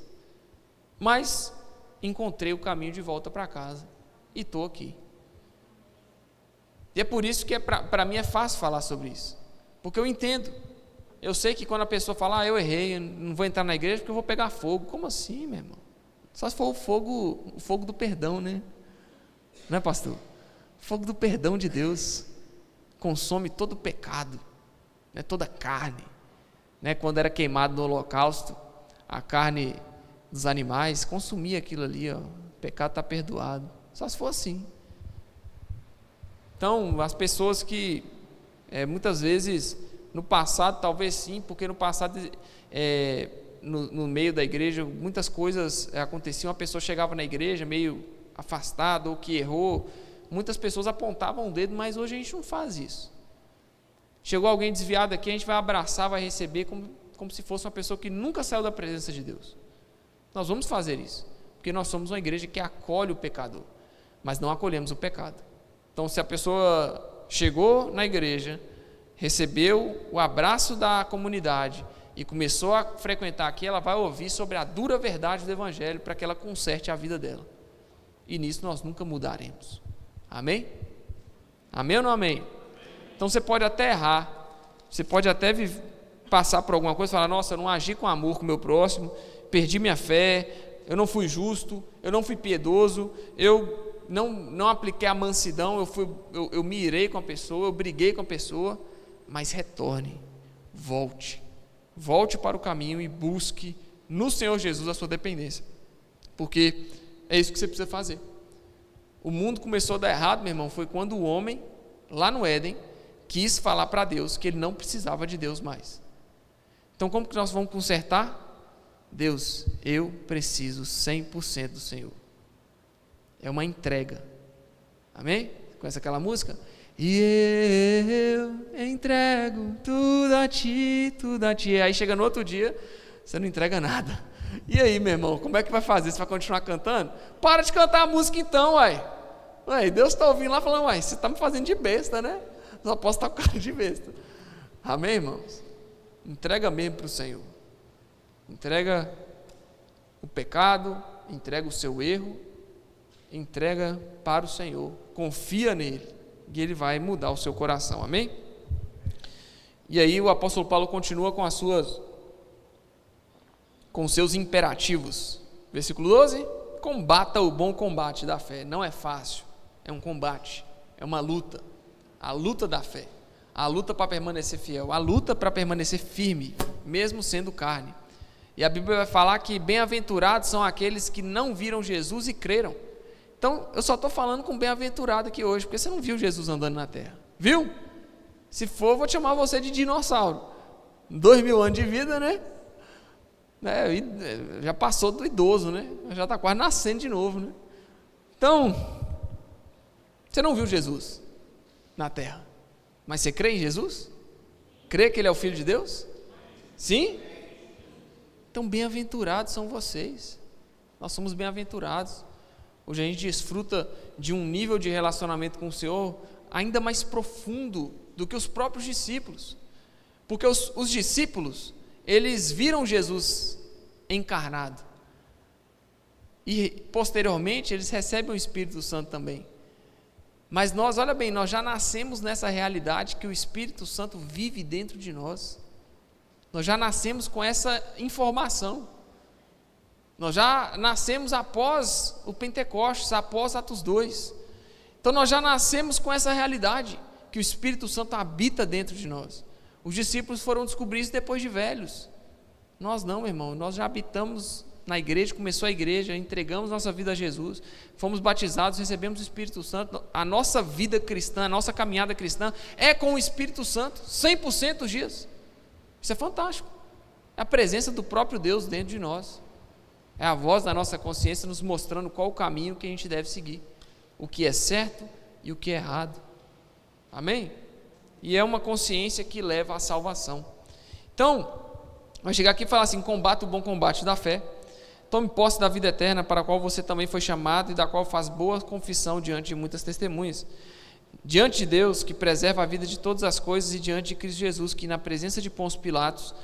Speaker 1: mas encontrei o caminho de volta para casa e estou aqui. E é por isso que para mim é fácil falar sobre isso, porque eu entendo. Eu sei que quando a pessoa fala, eu errei, eu não vou entrar na igreja porque eu vou pegar fogo. Como assim, meu irmão? Só se for o fogo do perdão, né? Não é, pastor? O fogo do perdão de Deus consome todo o pecado, né? Toda a carne, né? Quando era queimado no holocausto, a carne dos animais consumia aquilo ali, ó. O pecado está perdoado. Só se for assim. Então, as pessoas que muitas vezes no passado, talvez sim, porque no passado, no meio da igreja, muitas coisas aconteciam, a pessoa chegava na igreja meio afastada ou que errou, muitas pessoas apontavam o dedo, mas hoje a gente não faz isso. Chegou alguém desviado aqui, a gente vai abraçar, vai receber como se fosse uma pessoa que nunca saiu da presença de Deus. Nós vamos fazer isso, porque nós somos uma igreja que acolhe o pecador, mas não acolhemos o pecado. Então, se a pessoa chegou na igreja, recebeu o abraço da comunidade e começou a frequentar aqui, ela vai ouvir sobre a dura verdade do Evangelho para que ela conserte a vida dela. E nisso nós nunca mudaremos. Amém? Amém ou não amém? Então você pode até errar, você pode até passar por alguma coisa e falar, nossa, eu não agi com amor com o meu próximo, perdi minha fé, eu não fui justo, eu não fui piedoso, eu não apliquei a mansidão, eu me irei com a pessoa, eu briguei com a pessoa, mas retorne, volte para o caminho e busque no Senhor Jesus a sua dependência, porque é isso que você precisa fazer. O mundo começou a dar errado, meu irmão, foi quando o homem, lá no Éden, quis falar para Deus que ele não precisava de Deus mais. Então como que nós vamos consertar? Deus, eu preciso 100% do Senhor. É uma entrega. Amém? Conhece aquela música? E eu entrego tudo a ti, tudo a ti. Aí chega no outro dia, você não entrega nada. E aí, meu irmão, como é que vai fazer? Você vai continuar cantando? Para de cantar a música então, uai. Deus está ouvindo lá falando, você está me fazendo de besta, né? Só posso estar com cara de besta. Amém, irmãos? Entrega mesmo para o Senhor. Entrega o pecado, entrega o seu erro, entrega para o Senhor, confia nele e ele vai mudar o seu coração, amém? E aí o apóstolo Paulo continua com os seus imperativos, versículo 12, combata o bom combate da fé. Não é fácil, é um combate, é uma luta, a luta da fé, a luta para permanecer fiel, a luta para permanecer firme, mesmo sendo carne. E a Bíblia vai falar que bem-aventurados são aqueles que não viram Jesus e creram. Então, eu só estou falando com bem-aventurado aqui hoje, porque você não viu Jesus andando na terra, viu? Se for, eu vou te chamar você de dinossauro. 2000 anos de vida, né? Já passou do idoso, né? Já está quase nascendo de novo, né? Então, você não viu Jesus na terra, mas você crê em Jesus? Crê que Ele é o Filho de Deus? Sim? Então, bem-aventurados são vocês. Nós somos bem-aventurados. Hoje a gente desfruta de um nível de relacionamento com o Senhor ainda mais profundo do que os próprios discípulos. Porque os discípulos, eles viram Jesus encarnado. E posteriormente eles recebem o Espírito Santo também. Mas nós, olha bem, nós já nascemos nessa realidade que o Espírito Santo vive dentro de nós. Nós já nascemos com essa informação. Nós já nascemos após o Pentecostes, após Atos 2. Então nós já nascemos com essa realidade, que o Espírito Santo habita dentro de nós. Os discípulos foram descobrir isso depois de velhos. Nós não, irmão, nós já habitamos na igreja, começou a igreja, entregamos nossa vida a Jesus, fomos batizados, recebemos o Espírito Santo. A nossa vida cristã, a nossa caminhada cristã é com o Espírito Santo, 100% dos dias. Isso é fantástico. É a presença do próprio Deus dentro de nós. É a voz da nossa consciência nos mostrando qual o caminho que a gente deve seguir, o que é certo e o que é errado. Amém? E é uma consciência que leva à salvação. Então, vai chegar aqui e falar assim: combata o bom combate da fé, tome posse da vida eterna, para a qual você também foi chamado e da qual faz boa confissão diante de muitas testemunhas. Diante de Deus, que preserva a vida de todas as coisas, e diante de Cristo Jesus, que na presença de Pôncio Pilatos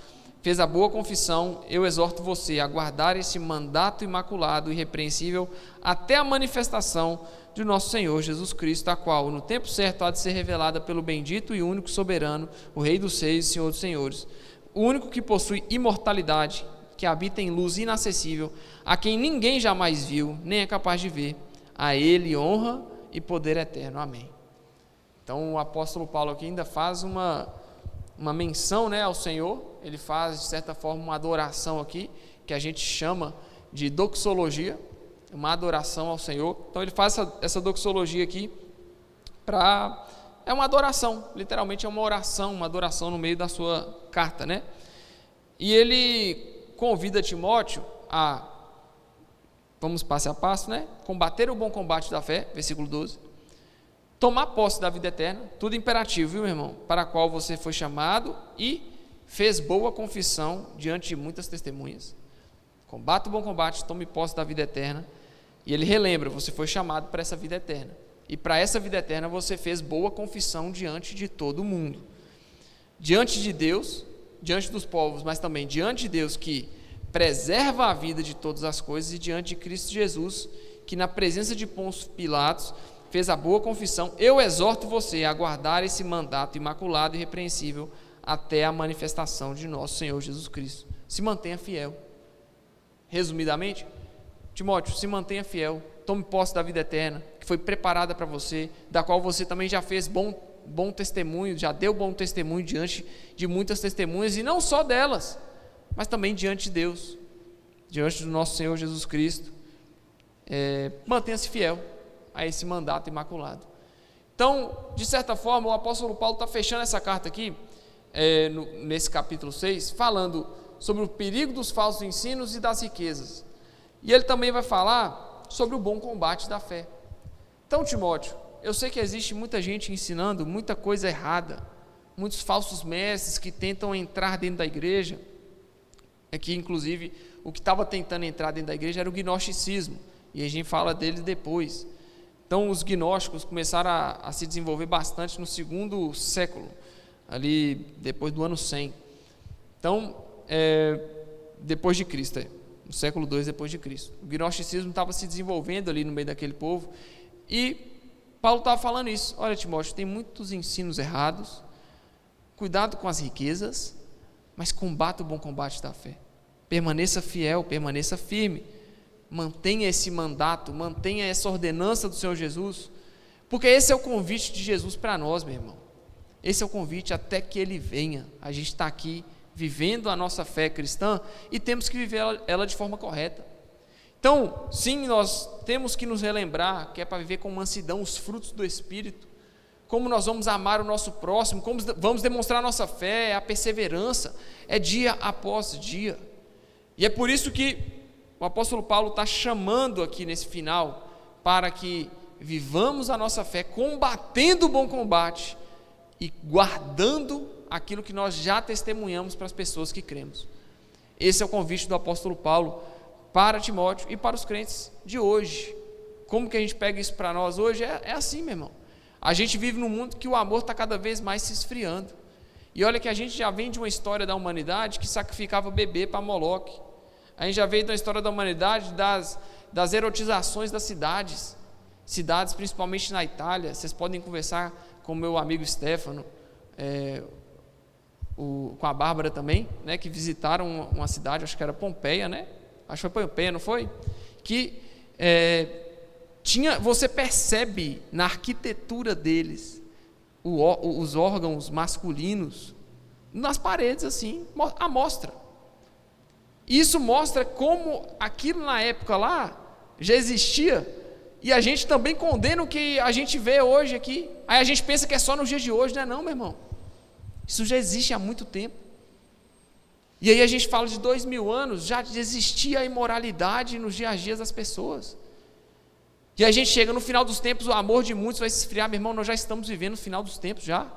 Speaker 1: fez a boa confissão, eu exorto você a guardar esse mandato imaculado e irrepreensível até a manifestação de nosso Senhor Jesus Cristo, a qual, no tempo certo, há de ser revelada pelo bendito e único soberano, o Rei dos Reis e Senhor dos Senhores, o único que possui imortalidade, que habita em luz inacessível, a quem ninguém jamais viu, nem é capaz de ver. A Ele honra e poder eterno. Amém. Então o apóstolo Paulo aqui ainda faz uma menção, né, ao Senhor. Ele faz, de certa forma, uma adoração aqui, que a gente chama de doxologia, uma adoração ao Senhor. Então ele faz essa doxologia aqui, é uma adoração, literalmente é uma oração, uma adoração no meio da sua carta, né? E ele convida Timóteo a, vamos passo a passo, né? Combater o bom combate da fé, versículo 12, tomar posse da vida eterna, tudo imperativo, viu, meu irmão? Para a qual você foi chamado e fez boa confissão diante de muitas testemunhas. Combata o bom combate, tome posse da vida eterna. E ele relembra: você foi chamado para essa vida eterna, e para essa vida eterna você fez boa confissão diante de todo mundo, diante de Deus, diante dos povos, mas também diante de Deus, que preserva a vida de todas as coisas, e diante de Cristo Jesus, que na presença de Pôncio Pilatos fez a boa confissão. Eu exorto você a guardar esse mandato imaculado e irrepreensível até a manifestação de nosso Senhor Jesus Cristo. Se mantenha fiel. Resumidamente, Timóteo, se mantenha fiel, tome posse da vida eterna, que foi preparada para você, da qual você também já fez bom testemunho, já deu bom testemunho diante de muitas testemunhas, e não só delas, mas também diante de Deus, diante do nosso Senhor Jesus Cristo. Mantenha-se fiel a esse mandato imaculado. Então, de certa forma, o apóstolo Paulo está fechando essa carta aqui, nesse capítulo 6, falando sobre o perigo dos falsos ensinos e das riquezas. E ele também vai falar sobre o bom combate da fé. Então, Timóteo, eu sei que existe muita gente ensinando muita coisa errada, muitos falsos mestres que tentam entrar dentro da igreja. Aqui, inclusive, o que estava tentando entrar dentro da igreja era o gnosticismo, e a gente fala deles depois. Então, os gnósticos começaram a se desenvolver bastante no segundo século, ali depois do ano 100. Então, depois de Cristo, no século II depois de Cristo. O gnosticismo estava se desenvolvendo ali no meio daquele povo, e Paulo estava falando isso: olha, Timóteo, tem muitos ensinos errados, cuidado com as riquezas, mas combata o bom combate da fé, permaneça fiel, permaneça firme, mantenha esse mandato, mantenha essa ordenança do Senhor Jesus, porque esse é o convite de Jesus para nós, meu irmão. Esse é o convite até que Ele venha. A gente está aqui vivendo a nossa fé cristã e temos que viver ela de forma correta. Então, sim, nós temos que nos relembrar que é para viver com mansidão os frutos do Espírito, como nós vamos amar o nosso próximo, como vamos demonstrar a nossa fé, a perseverança, é dia após dia. E é por isso que o apóstolo Paulo está chamando aqui nesse final, para que vivamos a nossa fé, combatendo o bom combate e guardando aquilo que nós já testemunhamos para as pessoas que cremos. Esse é o convite do apóstolo Paulo para Timóteo e para os crentes de hoje. Como que a gente pega isso para nós hoje? É assim, meu irmão. A gente vive num mundo que o amor está cada vez mais se esfriando. E olha que a gente já vem de uma história da humanidade que sacrificava bebê para Moloque. A gente já veio da história da humanidade das erotizações das cidades, principalmente na Itália. Vocês podem conversar com o meu amigo Stefano, com a Bárbara também, né, que visitaram uma cidade, acho que era Pompeia, né? Acho que foi Pompeia, não foi? Que você percebe na arquitetura deles os órgãos masculinos nas paredes, assim, à mostra. Isso mostra como aquilo na época lá já existia, e a gente também condena o que a gente vê hoje aqui. Aí a gente pensa que é só nos dias de hoje, não é não, meu irmão? Isso já existe há muito tempo. E aí a gente fala de 2000 anos, já existia a imoralidade nos dias a dias das pessoas. E a gente chega no final dos tempos, o amor de muitos vai se esfriar. Meu irmão, nós já estamos vivendo no final dos tempos já.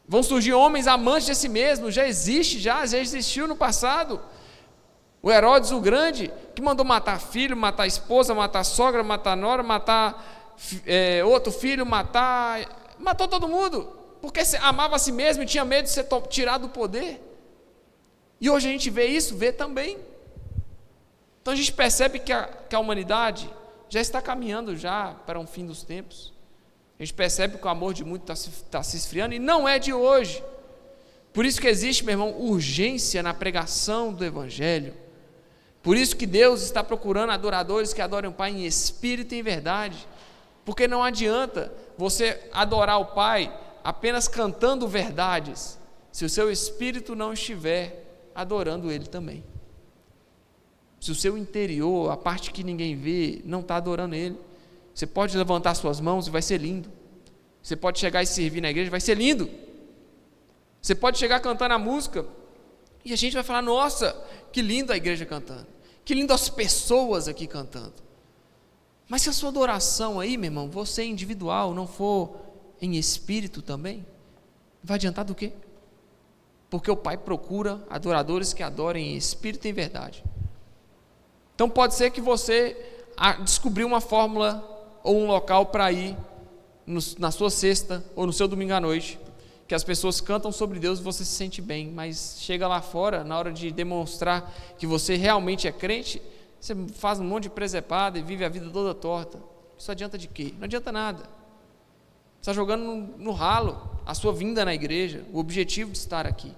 Speaker 1: Vão surgir homens amantes de si mesmos, já existiu no passado. O Herodes o Grande, que mandou matar filho, matar esposa, matar sogra, matar nora, matar outro filho, matou todo mundo, porque amava a si mesmo e tinha medo de ser tirado do poder. E hoje a gente vê também. Então a gente percebe que a humanidade já está caminhando já para um fim dos tempos. A gente percebe que o amor de muitos está se esfriando, e não é de hoje. Por isso que existe, meu irmão, urgência na pregação do Evangelho. Por isso que Deus está procurando adoradores que adorem o Pai em espírito e em verdade. Porque não adianta você adorar o Pai apenas cantando verdades, se o seu espírito não estiver adorando Ele também. Se o seu interior, a parte que ninguém vê, não está adorando Ele, você pode levantar suas mãos e vai ser lindo. Você pode chegar e servir na igreja, vai ser lindo. Você pode chegar cantando a música e a gente vai falar: nossa, que lindo a igreja cantando, que lindo as pessoas aqui cantando. Mas se a sua adoração aí, meu irmão, você individual, não for em espírito também, vai adiantar do quê? Porque o Pai procura adoradores que adorem em espírito e em verdade. Então pode ser que você descobriu uma fórmula ou um local para ir na sua sexta ou no seu domingo à noite, que as pessoas cantam sobre Deus e você se sente bem, mas chega lá fora, na hora de demonstrar que você realmente é crente, você faz um monte de presepada e vive a vida toda torta. Isso adianta de quê? Não adianta nada. Você está jogando no ralo a sua vinda na igreja, o objetivo de estar aqui.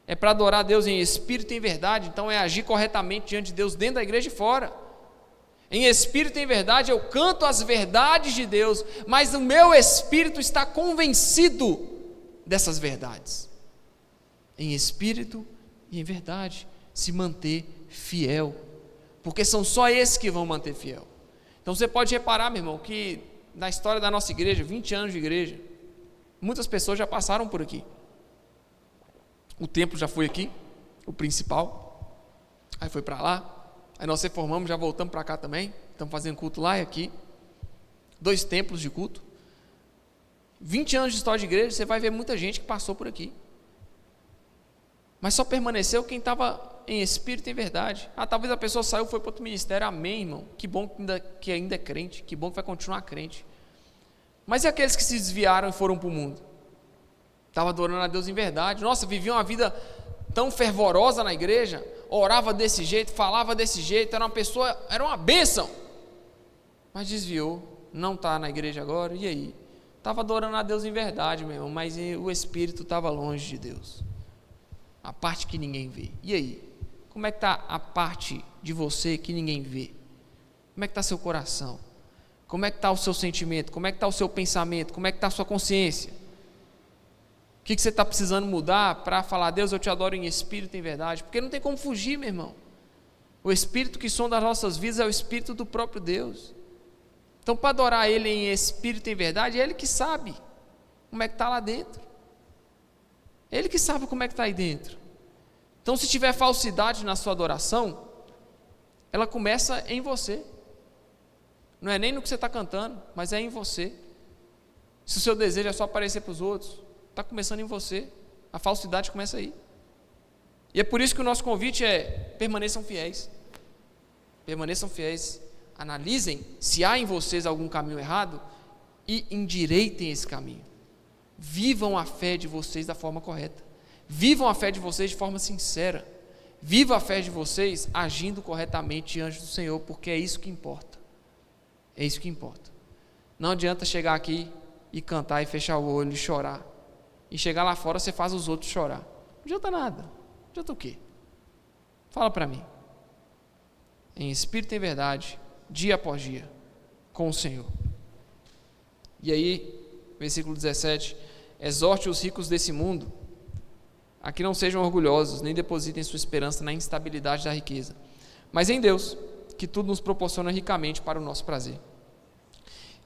Speaker 1: É para adorar a Deus em espírito e em verdade, então é agir corretamente diante de Deus dentro da igreja e fora. Em espírito e em verdade eu canto as verdades de Deus, mas o meu espírito está convencido dessas verdades. Em espírito e em verdade, se manter fiel, porque são só esses que vão manter fiel. Então você pode reparar, meu irmão, que na história da nossa igreja, 20 anos de igreja, muitas pessoas já passaram por aqui. O templo já foi aqui, o principal, aí foi para lá, aí nós reformamos, já voltamos para cá também, estamos fazendo culto lá e aqui, 2 templos de culto. 20 anos de história de igreja, você vai ver muita gente que passou por aqui, mas só permaneceu quem estava em espírito e em verdade. Talvez a pessoa saiu, foi para outro ministério, amém, irmão, que bom que ainda é crente, que bom que vai continuar crente. Mas e aqueles que se desviaram e foram para o mundo? Estava adorando a Deus em verdade, nossa, viviam uma vida tão fervorosa na igreja, orava desse jeito, falava desse jeito, era uma bênção, mas desviou, não está na igreja agora, e aí? Estava adorando a Deus em verdade, meu irmão, mas o espírito estava longe de Deus, a parte que ninguém vê. E aí? Como é que está a parte de você que ninguém vê? Como é que está seu coração? Como é que está o seu sentimento? Como é que está o seu pensamento? Como é que está a sua consciência? O que você está precisando mudar para falar: Deus, eu te adoro em espírito e em verdade? Porque não tem como fugir, meu irmão. O espírito que sonda as nossas vidas é o espírito do próprio Deus. Então, para adorar Ele em espírito e em verdade, é Ele que sabe como é que está lá dentro. Ele que sabe como é que está aí dentro. Então, se tiver falsidade na sua adoração, ela começa em você. Não é nem no que você está cantando, mas é em você. Se o seu desejo é só aparecer para os outros, está começando em você. A falsidade começa aí. E é por isso que o nosso convite é: permaneçam fiéis. Permaneçam fiéis. Analisem se há em vocês algum caminho errado e endireitem esse caminho. Vivam a fé de vocês da forma correta. Vivam a fé de vocês de forma sincera. Viva a fé de vocês agindo corretamente diante do Senhor, porque é isso que importa. É isso que importa. Não adianta chegar aqui e cantar e fechar o olho e chorar. E chegar lá fora você faz os outros chorar. Não adianta nada. Não adianta o quê? Fala para mim. Em espírito e em verdade, dia após dia, com o Senhor. E aí, versículo 17: exorte os ricos desse mundo a que não sejam orgulhosos, nem depositem sua esperança na instabilidade da riqueza, mas em Deus, que tudo nos proporciona ricamente para o nosso prazer.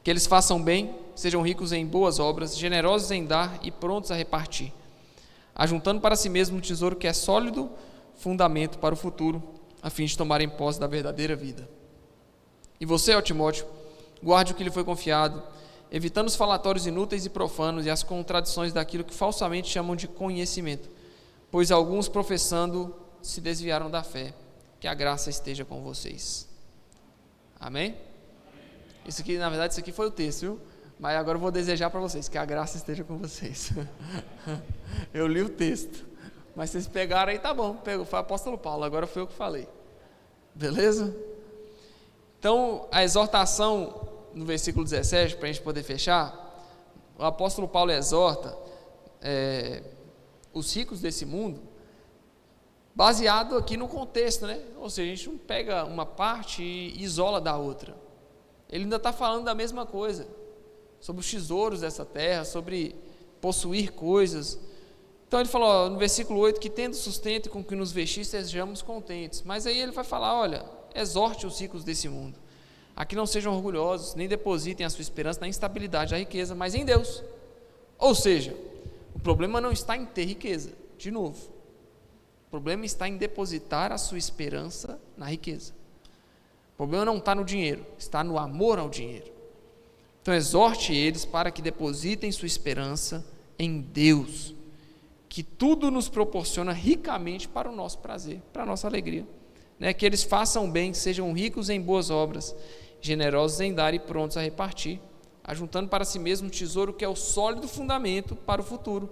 Speaker 1: Que eles façam bem, sejam ricos em boas obras, generosos em dar e prontos a repartir, ajuntando para si mesmo um tesouro que é sólido fundamento para o futuro, a fim de tomarem posse da verdadeira vida. E você, ó Timóteo, guarde o que lhe foi confiado, evitando os falatórios inúteis e profanos e as contradições daquilo que falsamente chamam de conhecimento, pois alguns, professando, se desviaram da fé. Que a graça esteja com vocês. Amém? Isso aqui, na verdade, isso aqui foi o texto, viu? Mas agora eu vou desejar para vocês que a graça esteja com vocês. Eu li o texto, mas vocês pegaram aí, tá bom, pegou, foi o apóstolo Paulo, agora foi eu que falei. Beleza? Então, a exortação no versículo 17, para a gente poder fechar, o apóstolo Paulo exorta os ricos desse mundo, baseado aqui no contexto, né? Ou seja, a gente não pega uma parte e isola da outra. Ele ainda está falando da mesma coisa, sobre os tesouros dessa terra, sobre possuir coisas. Então ele falou no versículo 8, que tendo sustento e com que nos vestir sejamos contentes. Mas aí ele vai falar, olha, exorte os ricos desse mundo, a que não sejam orgulhosos, nem depositem a sua esperança na instabilidade da riqueza, mas em Deus. Ou seja, o problema não está em ter riqueza, de novo. O problema está em depositar a sua esperança na riqueza. O problema não está no dinheiro, está no amor ao dinheiro. Então exorte eles para que depositem sua esperança em Deus, que tudo nos proporciona ricamente para o nosso prazer, para a nossa alegria. Que eles façam bem, sejam ricos em boas obras, generosos em dar e prontos a repartir, ajuntando para si mesmo um tesouro que é o sólido fundamento para o futuro,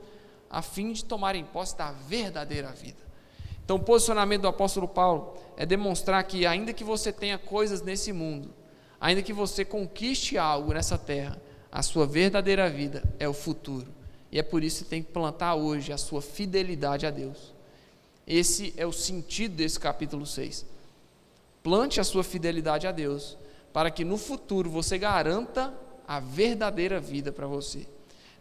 Speaker 1: a fim de tomarem posse da verdadeira vida. Então o posicionamento do apóstolo Paulo é demonstrar que ainda que você tenha coisas nesse mundo, ainda que você conquiste algo nessa terra, a sua verdadeira vida é o futuro. E é por isso que você tem que plantar hoje a sua fidelidade a Deus. Esse é o sentido desse capítulo 6. Plante a sua fidelidade a Deus, para que no futuro você garanta a verdadeira vida para você.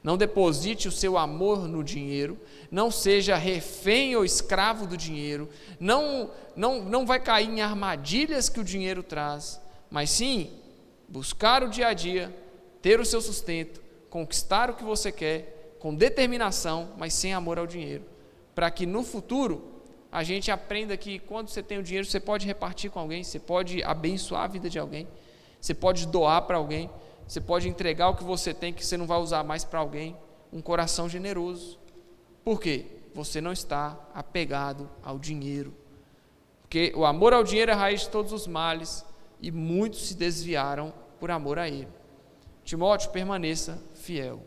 Speaker 1: Não deposite o seu amor no dinheiro, não seja refém ou escravo do dinheiro, não vai cair em armadilhas que o dinheiro traz, mas sim buscar o dia a dia, ter o seu sustento, conquistar o que você quer, com determinação, mas sem amor ao dinheiro, para que no futuro a gente aprenda que quando você tem o dinheiro, você pode repartir com alguém, você pode abençoar a vida de alguém, você pode doar para alguém, você pode entregar o que você tem que você não vai usar mais para alguém, um coração generoso. Por quê? Você não está apegado ao dinheiro, porque o amor ao dinheiro é a raiz de todos os males, e muitos se desviaram por amor a ele. Timóteo, permaneça fiel,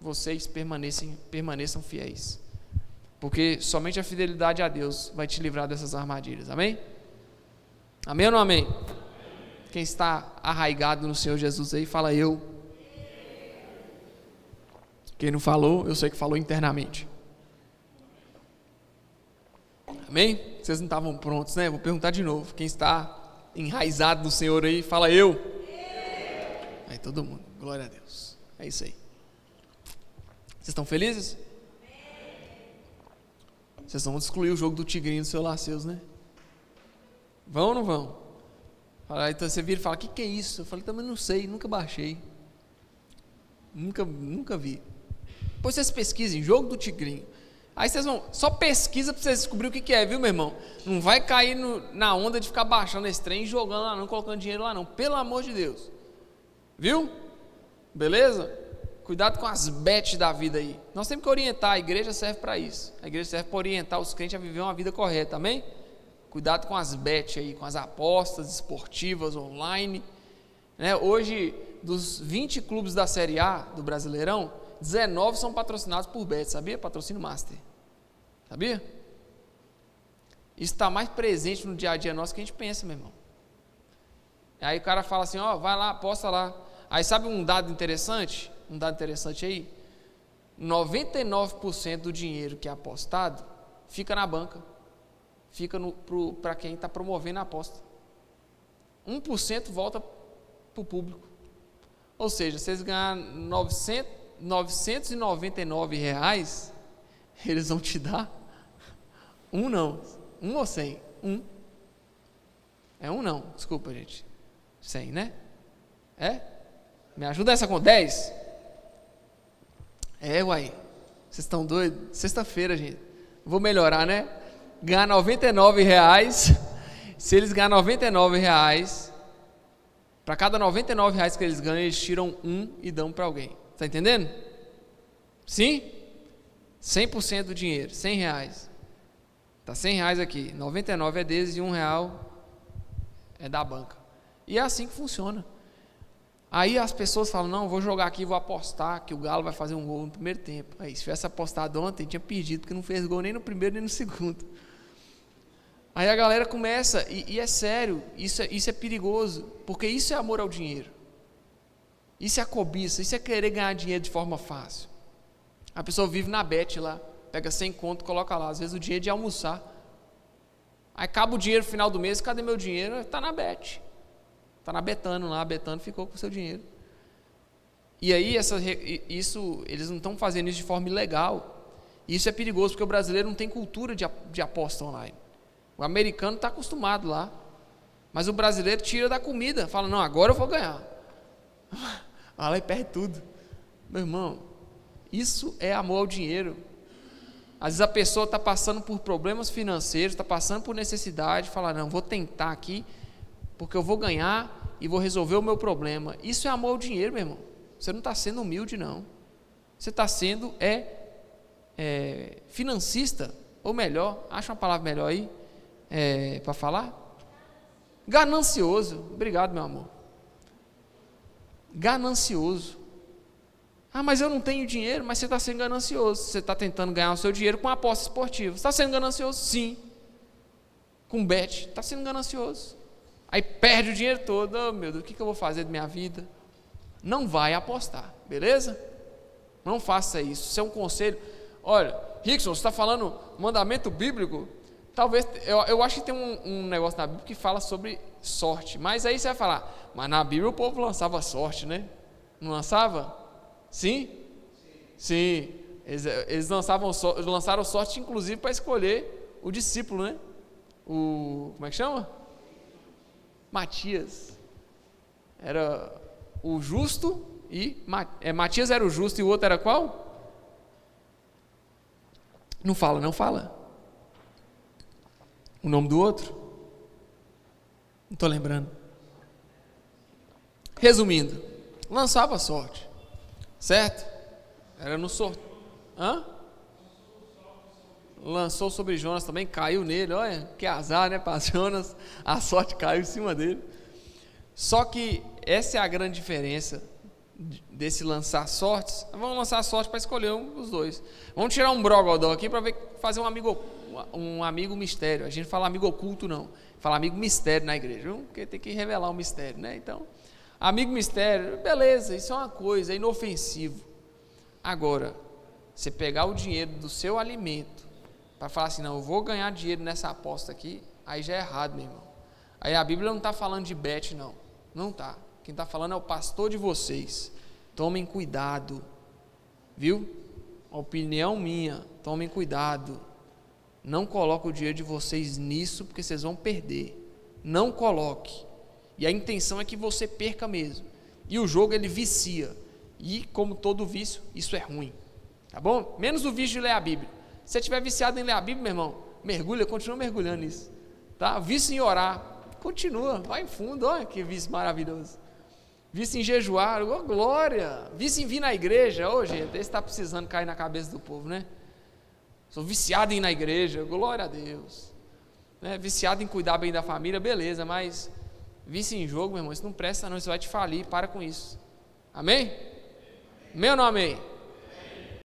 Speaker 1: vocês permaneçam fiéis, porque somente a fidelidade a Deus vai te livrar dessas armadilhas. Amém? Amém ou não amém? Quem está arraigado no Senhor Jesus aí, fala eu. Quem não falou, eu sei que falou internamente. Amém? Vocês não estavam prontos, né? Vou perguntar de novo. Quem está enraizado no Senhor aí, fala eu. Aí todo mundo, glória a Deus. É isso aí. Vocês estão felizes? Vocês vão excluir o jogo do tigrinho do seu Laceus, né? Vão ou não vão? Então você vira e fala, o que é isso? Eu falei, também não sei, nunca baixei. Nunca vi. Depois vocês pesquisem, Jogo do Tigrinho. Aí vocês vão, só pesquisa para vocês descobrir o que é, viu, meu irmão? Não vai cair na onda de ficar baixando esse trem, jogando lá não, colocando dinheiro lá não, pelo amor de Deus. Viu? Beleza? Cuidado com as bets da vida aí. Nós temos que orientar, a igreja serve para isso. A igreja serve para orientar os crentes a viver uma vida correta, amém? Cuidado com as bets aí, com as apostas esportivas online. Né? Hoje, dos 20 clubes da Série A do Brasileirão, 19 são patrocinados por bet, sabia? Patrocínio Master. Sabia? Isso está mais presente no dia a dia nosso que a gente pensa, meu irmão. Aí o cara fala assim, ó, vai lá, aposta lá. Aí sabe um dado interessante? Um dado interessante aí? 99% do dinheiro que é apostado fica na banca. Fica para quem está promovendo a aposta. 1% volta para o público. Ou seja, vocês ganhar R$999, eles vão te dar um não. 1 ou 100? 1. É 1 não, desculpa gente. 100, né? É? Me ajuda essa com 10? É, uai. Vocês estão doidos? Sexta-feira, gente. Vou melhorar, né? Ganhar R$99. Se eles ganharem R$99, para cada R$99 que eles ganham, eles tiram 1 e dão para alguém. Está entendendo? Sim? 100% do dinheiro, R$100. Está R$100 aqui, 99 é deles e R$1 é da banca. E é assim que funciona. Aí as pessoas falam, não, vou jogar aqui, vou apostar que o Galo vai fazer um gol no primeiro tempo. Aí se tivesse apostado ontem, tinha perdido, porque não fez gol nem no primeiro nem no segundo. Aí a galera começa, e é sério, isso é perigoso, porque isso é amor ao dinheiro. Isso é a cobiça, isso é querer ganhar dinheiro de forma fácil. A pessoa vive na bet lá, pega 100 conto, coloca lá, às vezes o dinheiro de almoçar. Aí acaba o dinheiro no final do mês, cadê meu dinheiro? Está na bet. Está na Betano lá, a Betano ficou com o seu dinheiro. E aí, eles não estão fazendo isso de forma ilegal. Isso é perigoso, porque o brasileiro não tem cultura de aposta online. O americano está acostumado lá. Mas o brasileiro tira da comida, fala, não, agora eu vou ganhar. Vai lá e perde tudo. Meu irmão, isso é amor ao dinheiro. Às vezes a pessoa está passando por problemas financeiros, está passando por necessidade, fala, não, vou tentar aqui, porque eu vou ganhar e vou resolver o meu problema. Isso é amor ao dinheiro, meu irmão. Você não está sendo humilde, não. Você está sendo financista, ou melhor, acha uma palavra melhor aí, para falar? Ganancioso. Obrigado, meu amor. Ganancioso. Ah, mas eu não tenho dinheiro. Mas você está sendo ganancioso. Você está tentando ganhar o seu dinheiro com aposta esportiva. Você está sendo ganancioso? Sim. Com bet. Está sendo ganancioso. Aí perde o dinheiro todo. Oh, meu Deus, o que eu vou fazer da minha vida? Não vai apostar, beleza? Não faça isso. Isso é um conselho. Olha, Rickson, você está falando mandamento bíblico? Talvez, eu acho que tem um negócio na Bíblia que fala sobre sorte. Mas aí você vai falar, mas na Bíblia o povo lançava sorte, né? Não lançava? Sim? Sim. Eles lançaram sorte, inclusive, para escolher o discípulo, né? Como é que chama? Matias. Era o justo e... Matias era o justo e o outro era qual? Não fala. O nome do outro? Não estou lembrando. Resumindo, lançava sorte, certo? Era no sorteio. Lançou sobre Jonas também, caiu nele. Olha, que azar, né? Para Jonas, a sorte caiu em cima dele. Só que essa é a grande diferença desse lançar sortes. Vamos lançar sorte para escolher um dos dois. Vamos tirar um brogodó aqui para fazer um amigo mistério. A gente fala amigo oculto não, fala amigo mistério na igreja, viu? Porque tem que revelar o mistério, né? Então, amigo mistério, beleza, isso é uma coisa, é inofensivo. Agora, você pegar o dinheiro do seu alimento para falar assim, não, eu vou ganhar dinheiro nessa aposta aqui, aí já é errado, meu irmão. Aí a Bíblia não está falando de bet, não está. Quem está falando é o pastor de vocês. Tomem cuidado, viu? Opinião minha, tomem cuidado. Não coloque o dinheiro de vocês nisso, porque vocês vão perder. Não coloque. E a intenção é que você perca mesmo. E o jogo, ele vicia. E, como todo vício, isso é ruim. Tá bom? Menos o vício de ler a Bíblia. Se você estiver viciado em ler a Bíblia, meu irmão, mergulha, continua mergulhando nisso. Tá? Vício em orar, continua, vai em fundo, olha que vício maravilhoso. Vício em jejuar, oh, glória. Vício em vir na igreja, ô gente, esse está precisando cair na cabeça do povo, né? Sou viciado em ir na igreja, glória a Deus. Né? Viciado em cuidar bem da família, beleza, mas vício em jogo, meu irmão, isso não presta não, isso vai te falir, para com isso. Amém? Amém ou não amém?